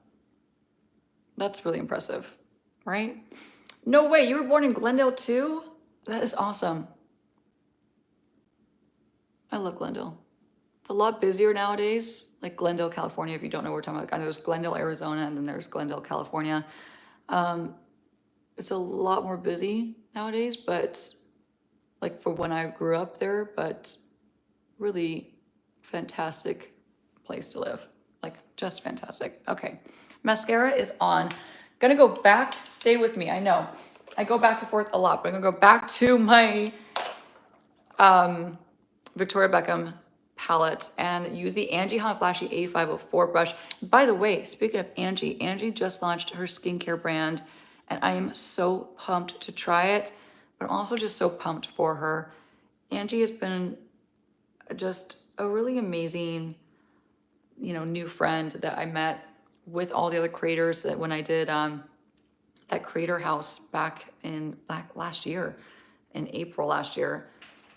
That's really impressive, right? No way, you were born in Glendale too? That is awesome. I love Glendale. It's a lot busier nowadays, like Glendale, California, if you don't know what we're talking about. I know there's Glendale, Arizona, and then there's Glendale, California. It's a lot more busy nowadays, but like for when I grew up there, but really fantastic place to live. Like just fantastic. Okay, mascara is on. Gonna go back, stay with me, I know. I go back and forth a lot, but I'm gonna go back to my Victoria Beckham palette and use the Angie Hot Flashy A504 brush. By the way, speaking of Angie, Angie just launched her skincare brand and I am so pumped to try it, but I'm also just so pumped for her. Angie has been just a really amazing, new friend that I met with all the other creators that when I did that creator house back last year, in April last year.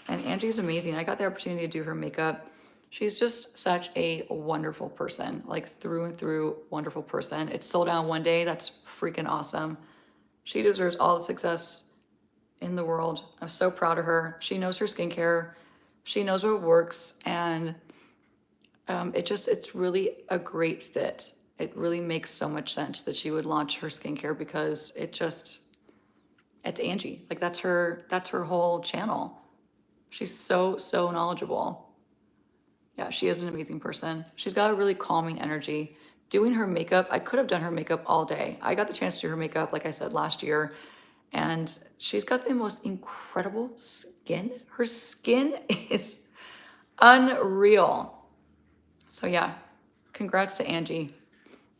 And Angie's amazing. I got the opportunity to do her makeup. She's just such a wonderful person, like through and through wonderful person. It sold out one day. That's freaking awesome. She deserves all the success in the world. I'm so proud of her. She knows her skincare. She knows what works. And it's really a great fit. It really makes so much sense that she would launch her skincare because it's Angie. Like that's her whole channel. She's so knowledgeable. Yeah, she is an amazing person. She's got a really calming energy. Doing her makeup, I could have done her makeup all day. I got the chance to do her makeup, like I said, last year. And she's got the most incredible skin. Her skin is unreal. So yeah, congrats to Angie.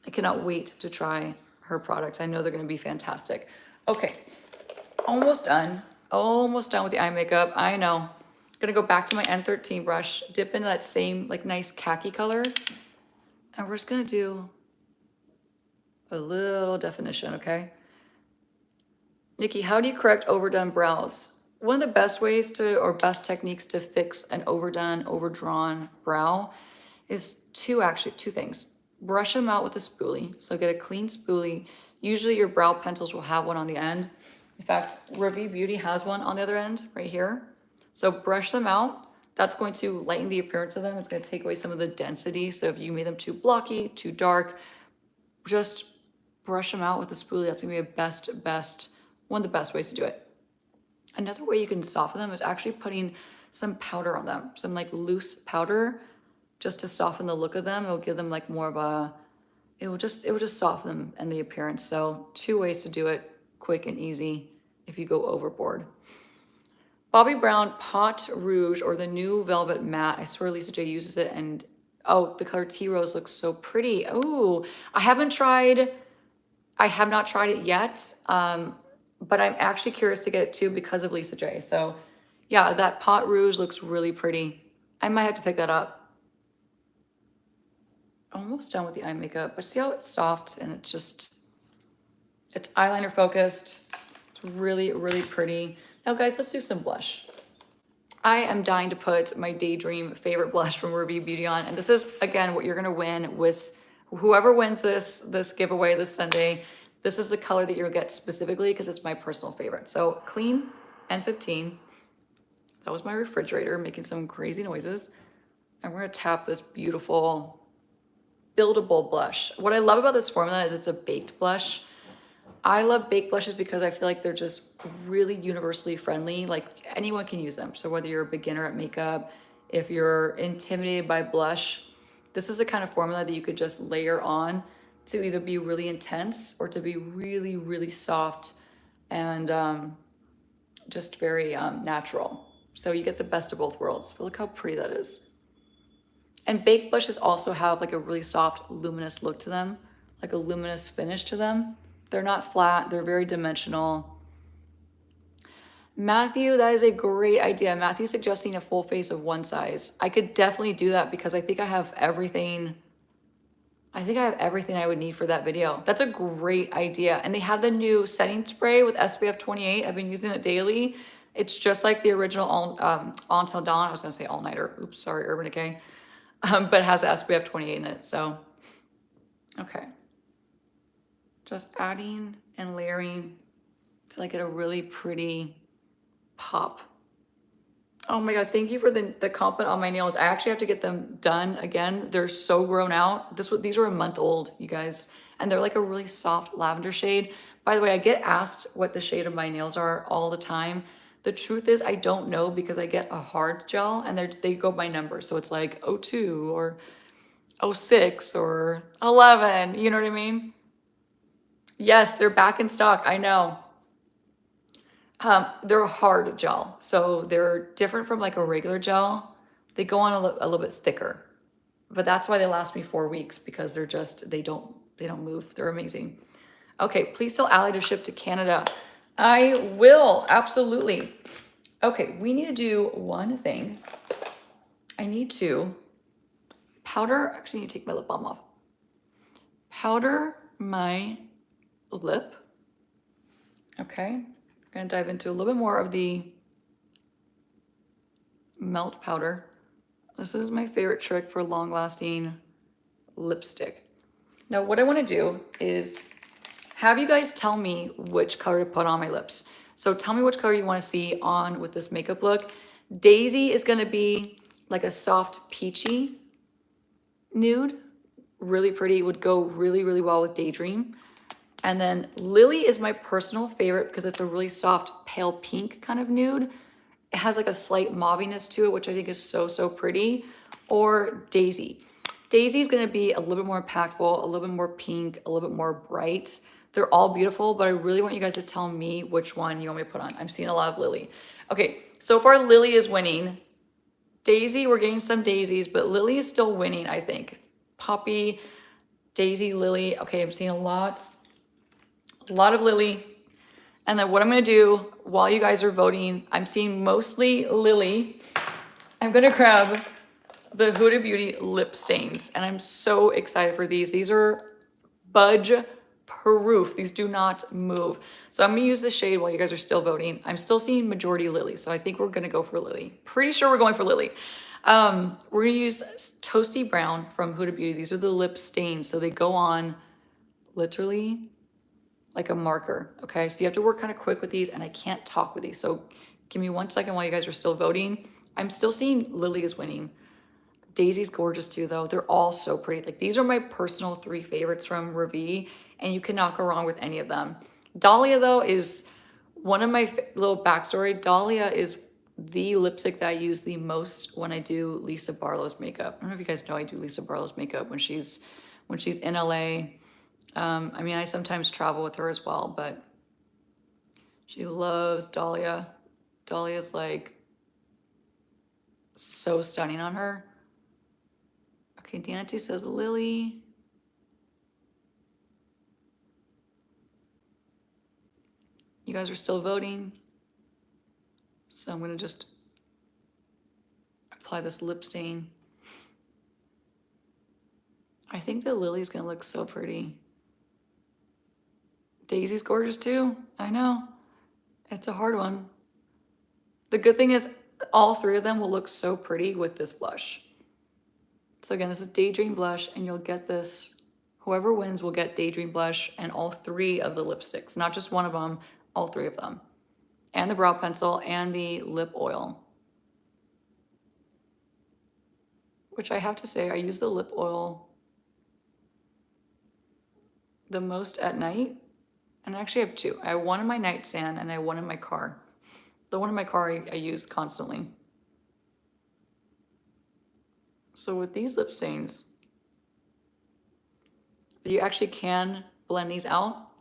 I cannot wait to try her products. I know they're gonna be fantastic. Okay, almost done. Almost done with the eye makeup. I know. Gonna go back to my N13 brush, dip into that same like nice khaki color. And we're just gonna do a little definition, okay? Nikki, how do you correct overdone brows? one of the best ways to, or best techniques to fix an overdone, overdrawn brow is two things. Brush them out with a spoolie. So get a clean spoolie. Usually your brow pencils will have one on the end. In fact, Ravie Beauty has one on the other end right here. So brush them out. That's going to lighten the appearance of them. It's going to take away some of the density. So if you made them too blocky, too dark, just brush them out with a spoolie. That's gonna be one of the best ways to do it. Another way you can soften them is actually putting some powder on them, some like loose powder, just to soften the look of them. It will give them like more of a, it will just soften them and the appearance. So two ways to do it, quick and easy if you go overboard. Bobbi Brown Pot Rouge, or the new Velvet Matte. I swear Lisa J uses it, and oh, the color Tea Rose looks so pretty. Oh, I have not tried it yet, but I'm actually curious to get it too because of Lisa J. So yeah, that Pot Rouge looks really pretty. I might have to pick that up. Almost done with the eye makeup, but see how it's soft and it's eyeliner focused. It's really, really pretty. Now guys, let's do some blush. I am dying to put my Daydream favorite blush from Ravie Beauty on, and this is, again, what you're gonna win with whoever wins this giveaway this Sunday. This is the color that you'll get specifically because it's my personal favorite. So clean N15. That was my refrigerator making some crazy noises. And we're gonna tap this beautiful buildable blush. What I love about this formula is it's a baked blush. I love baked blushes because I feel like they're just really universally friendly. Like anyone can use them. So whether you're a beginner at makeup, if you're intimidated by blush, this is the kind of formula that you could just layer on to either be really intense or to be really, really soft and just very natural. So you get the best of both worlds. But look how pretty that is. And baked blushes also have like a really soft, luminous look to them, like a luminous finish to them. They're not flat, they're very dimensional. Matthew, that is a great idea. Matthew's suggesting a full face of one size. I could definitely do that because I think I have everything. I think I have everything I would need for that video. That's a great idea. And they have the new setting spray with SPF 28. I've been using it daily. It's just like the original Until Dawn. I was gonna say All Nighter. Oops, sorry, Urban Decay. But it has SPF 28 in it, so. Okay. Just adding and layering to like get a really pretty pop. Oh my God, thank you for the compliment on my nails. I actually have to get them done again. They're so grown out. These were a month old, you guys, and they're like a really soft lavender shade. By the way, I get asked what the shade of my nails are all the time. The truth is I don't know because I get a hard gel and they go by numbers. So it's like 02 or 06 or 11, you know what I mean? Yes, they're back in stock, I know. They're a hard gel, so they're different from like a regular gel. They go on a little bit thicker, but that's why they last me 4 weeks because they don't move. They're amazing. Okay, please tell Allie to ship to Canada. I will, absolutely. Okay, we need to do one thing. I need to actually I need to take my lip balm off. Powder my lip. Okay, I'm gonna dive into a little bit more of the melt powder. This is my favorite trick for long-lasting lipstick. Now what I want to do is have you guys tell me which color to put on my lips. So tell me which color you want to see on with this makeup look. Daisy is going to be like a soft peachy nude, really pretty, would go really, really well with Daydream. And then Lily is my personal favorite because it's a really soft pale pink kind of nude. It has like a slight mauviness to it, which I think is so, so pretty. Or Daisy. Daisy is going to be a little bit more impactful, a little bit more pink, a little bit more bright. They're all beautiful, but I really want you guys to tell me which one you want me to put on. I'm seeing a lot of Lily. Okay, so far Lily is winning. Daisy, we're getting some daisies, but Lily is still winning, I think. Poppy, Daisy, Lily. Okay, I'm seeing a lot of Lily. And then what I'm gonna do while you guys are voting, I'm seeing mostly Lily. I'm gonna grab the Huda Beauty lip stains, and I'm so excited for these. These are Budge proof. These do not move. So I'm gonna use the shade while you guys are still voting. I'm still seeing majority Lily, so I think we're gonna go for Lily. Pretty sure we're going for Lily. We're gonna use Toasty Brown from Huda Beauty. These are the lip stains, so they go on literally like a marker, okay? So you have to work kind of quick with these, and I can't talk with these. So give me 1 second while you guys are still voting. I'm still seeing Lily is winning. Daisy's gorgeous too, though. They're all so pretty. Like, these are my personal 3 favorites from Ravie, and you cannot go wrong with any of them. Dahlia, though, is one of my little backstory. Dahlia is the lipstick that I use the most when I do Lisa Barlow's makeup. I don't know if you guys know I do Lisa Barlow's makeup when she's in LA. I mean, I sometimes travel with her as well, but she loves Dahlia. Dahlia's like so stunning on her. Okay, Dante says Lily. You guys are still voting. So I'm gonna just apply this lip stain. I think that Lily's gonna look so pretty. Daisy's gorgeous too, I know. It's a hard one. The good thing is all 3 of them will look so pretty with this blush. So again, this is Daydream Blush, and you'll get this, whoever wins will get Daydream Blush and all 3 of the lipsticks, not just one of them, all 3 of them. And the brow pencil and the lip oil. Which I have to say, I use the lip oil the most at night. And I actually have 2. I have 1 in my nightstand and I have 1 in my car. The one in my car I use constantly. So with these lip stains, you actually can blend these out.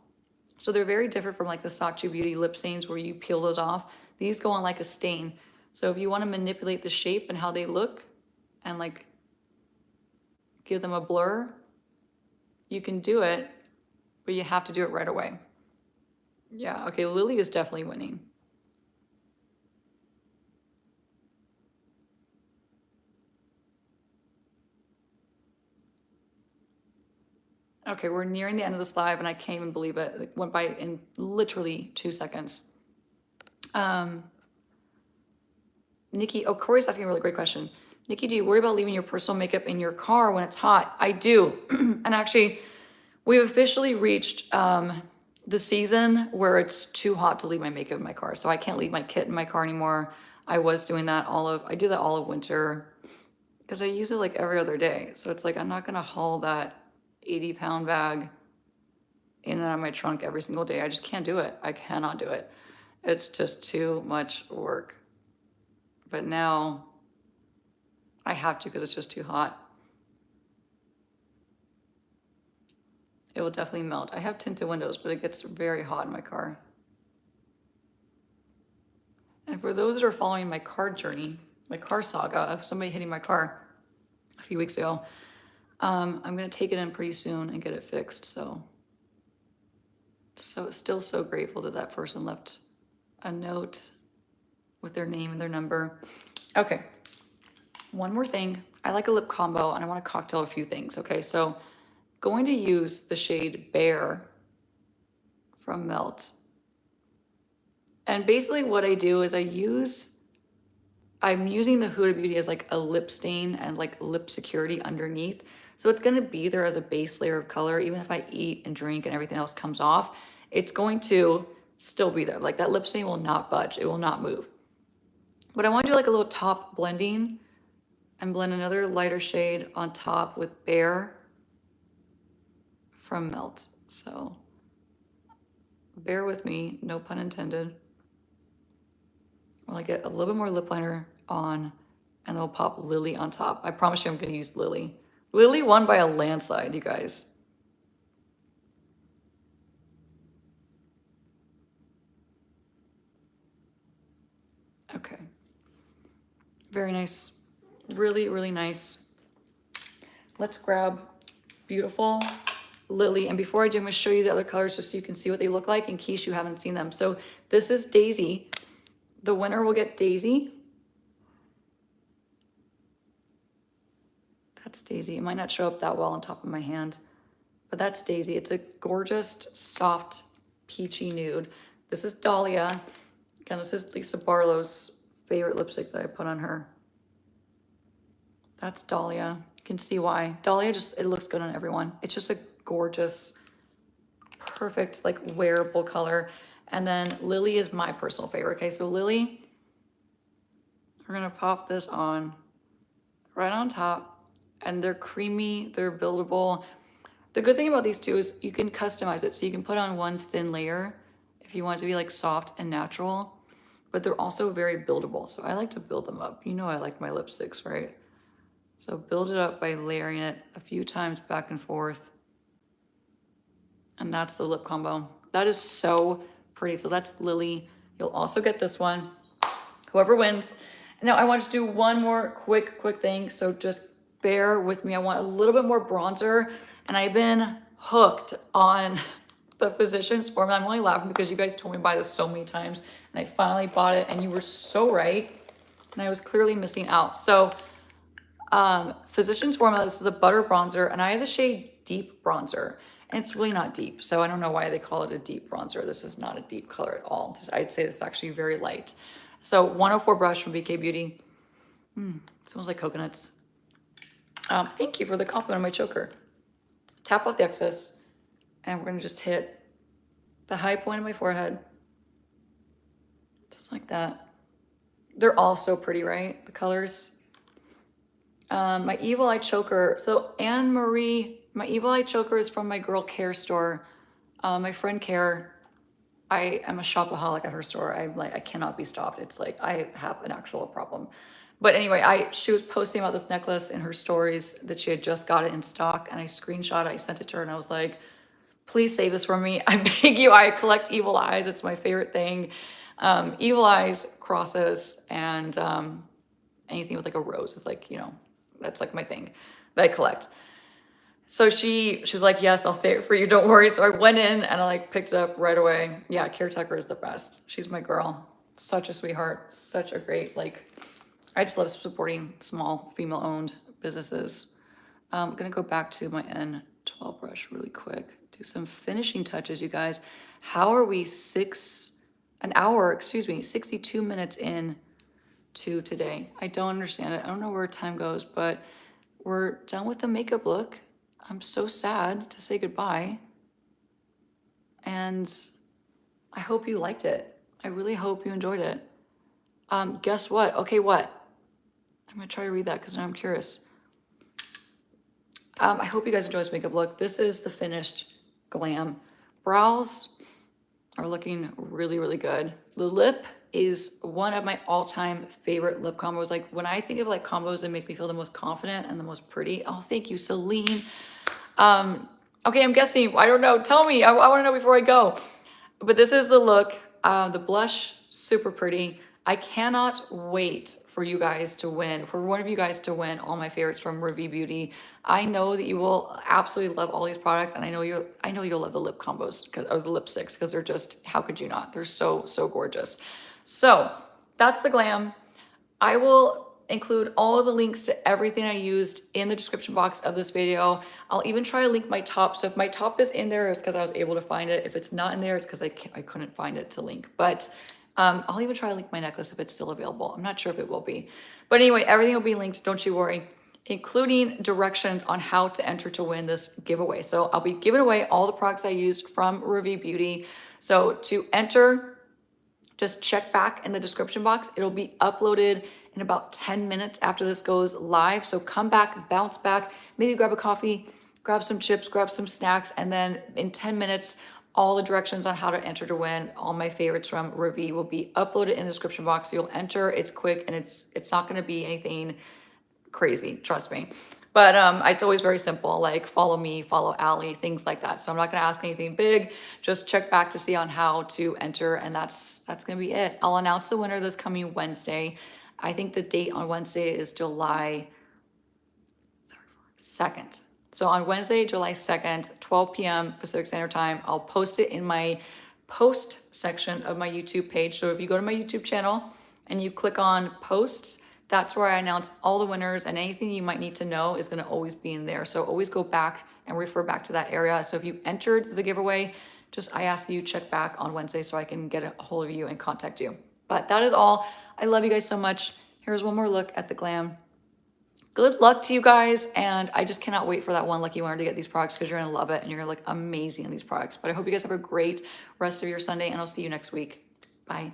So they're very different from like the Saatchi Beauty lip stains where you peel those off. These go on like a stain. So if you want to manipulate the shape and how they look and like give them a blur, you can do it, but you have to do it right away. Yeah, okay, Lily is definitely winning. Okay, we're nearing the end of this live and I can't even believe it. It went by in literally 2 seconds. Nikki, oh, Corey's asking a really great question. Nikki, do you worry about leaving your personal makeup in your car when it's hot? I do. And actually, we've officially reached the season where it's too hot to leave my makeup in my car. So I can't leave my kit in my car anymore. I was doing that I do that all of winter because I use it like every other day. So it's like, I'm not gonna haul that 80-pound bag in and out of my trunk every single day. I just can't do it. I cannot do it. It's just too much work. But now I have to because it's just too hot. It will definitely melt. I have tinted windows, but it gets very hot in my car. And for those that are following my car journey, my car saga of somebody hitting my car a few weeks ago, I'm gonna take it in pretty soon and get it fixed. So still so grateful that that person left a note with their name and their number. Okay, one more thing. I like a lip combo and I want to cocktail a few things. Okay, so going to use the shade Bare from Melt. And basically what I do is I'm using the Huda Beauty as like a lip stain and like lip security underneath. So it's gonna be there as a base layer of color. Even if I eat and drink and everything else comes off, it's going to still be there. Like that lip stain will not budge, it will not move. But I wanna do like a little top blending and blend another lighter shade on top with Bare from Melt. So bear with me, no pun intended. I'll get a little bit more lip liner on and then we'll pop Lily on top. I promise you I'm gonna use Lily. Lily won by a landslide, you guys. Okay. Very nice. Really, really nice. Let's grab beautiful Lily. And before I do, I'm gonna show you the other colors just so you can see what they look like in case you haven't seen them. So this is Daisy. The winner will get Daisy. That's Daisy. It might not show up that well on top of my hand, but that's Daisy. It's a gorgeous, soft, peachy nude. This is Dahlia. Again, this is Lisa Barlow's favorite lipstick that I put on her. That's Dahlia. You can see why. Dahlia just, it looks good on everyone. It's just a gorgeous, perfect, like wearable color. And then Lily is my personal favorite. Okay, so Lily, we're gonna pop this on right on top, and they're creamy, they're buildable. The good thing about these two is you can customize it. So you can put on one thin layer if you want it to be like soft and natural, but they're also very buildable. So I like to build them up. You know I like my lipsticks, right? So build it up by layering it a few times back and forth. And that's the lip combo. That is so pretty. So that's Lily. You'll also get this one, whoever wins. Now I want to do one more quick thing. So just bear with me. I want a little bit more bronzer, and I've been hooked on the Physicians Formula. I'm only laughing because you guys told me to buy this so many times, and I finally bought it, and you were so right. And I was clearly missing out. So Physicians Formula, this is a butter bronzer, and I have the shade Deep Bronzer, and it's really not deep. So I don't know why they call it a deep bronzer. This is not a deep color at all. I'd say this is actually very light. So 104 brush from BK Beauty. Smells like coconuts. Thank you for the compliment on my choker. Tap off the excess, and we're gonna just hit the high point of my forehead. Just like that. They're all so pretty, right? The colors. My Evil Eye Choker. So Anne Marie, my Evil Eye Choker is from my girl Care store. My friend Care, I am a shopaholic at her store. I cannot be stopped. It's like I have an actual problem. But anyway, she was posting about this necklace in her stories that she had just got it in stock, and I screenshot it, I sent it to her, and I was like, please save this for me. I beg you. I collect evil eyes. It's my favorite thing. Evil eyes, crosses, and anything with like a rose is like, you know, that's like my thing that I collect. So she was like, yes, I'll save it for you. Don't worry. So I went in and I like picked it up right away. Yeah, Caretaker is the best. She's my girl. Such a sweetheart. Such a great, like, I just love supporting small female-owned businesses. I'm gonna go back to my N12 brush really quick. Do some finishing touches, you guys. How are we 62 minutes in to today? I don't understand it. I don't know where time goes, but we're done with the makeup look. I'm so sad to say goodbye. And I hope you liked it. I really hope you enjoyed it. Guess what? Okay, what? I'm gonna try to read that because now I'm curious. I hope you guys enjoy this makeup look. This is the finished glam. Brows are looking really, really good. The lip is one of my all-time favorite lip combos. Like when I think of like combos that make me feel the most confident and the most pretty. Oh, thank you, Celine. Okay, I'm guessing. I don't know. Tell me. I want to know before I go. But this is the look. The blush, super pretty. I cannot wait for you guys to win, for one of you guys to win all my favorites from Ravie Beauty. I know that you will absolutely love all these products, and I know you'll love the lip combos or the lipsticks because they're just, how could you not? They're so gorgeous. So that's the glam. I will include all of the links to everything I used in the description box of this video. I'll even try to link my top. So if my top is in there, it's because I was able to find it. If it's not in there, it's because I couldn't find it to link. But I'll even try to link my necklace if it's still available. I'm not sure if it will be. But anyway, everything will be linked, don't you worry, including directions on how to enter to win this giveaway. So I'll be giving away all the products I used from Ravie Beauty. So to enter, just check back in the description box. It'll be uploaded in about 10 minutes after this goes live. So come back, bounce back, maybe grab a coffee, grab some chips, grab some snacks, and then in 10 minutes, all the directions on how to enter to win all my favorites from Ravie will be uploaded in the description box. So you'll enter, it's quick, and it's not gonna be anything crazy, trust me. But it's always very simple, like follow me, follow Allie, things like that. So I'm not gonna ask anything big, just check back to see on how to enter, and that's gonna be it. I'll announce the winner this coming Wednesday. I think the date on Wednesday is July 2nd. So on Wednesday, July 2nd, 12 p.m. Pacific Standard Time, I'll post it in my post section of my YouTube page. So if you go to my YouTube channel and you click on posts, That's where I announce all the winners, and anything you might need to know is gonna always be in there. So always go back and refer back to that area. So if you entered the giveaway, I ask that you check back on Wednesday so I can get a hold of you and contact you. But that is all. I love you guys so much. Here's one more look at the glam. Good luck to you guys, and I just cannot wait for that one lucky winner to get these products because you're gonna love it and you're gonna look amazing in these products. But I hope you guys have a great rest of your Sunday, and I'll see you next week. Bye.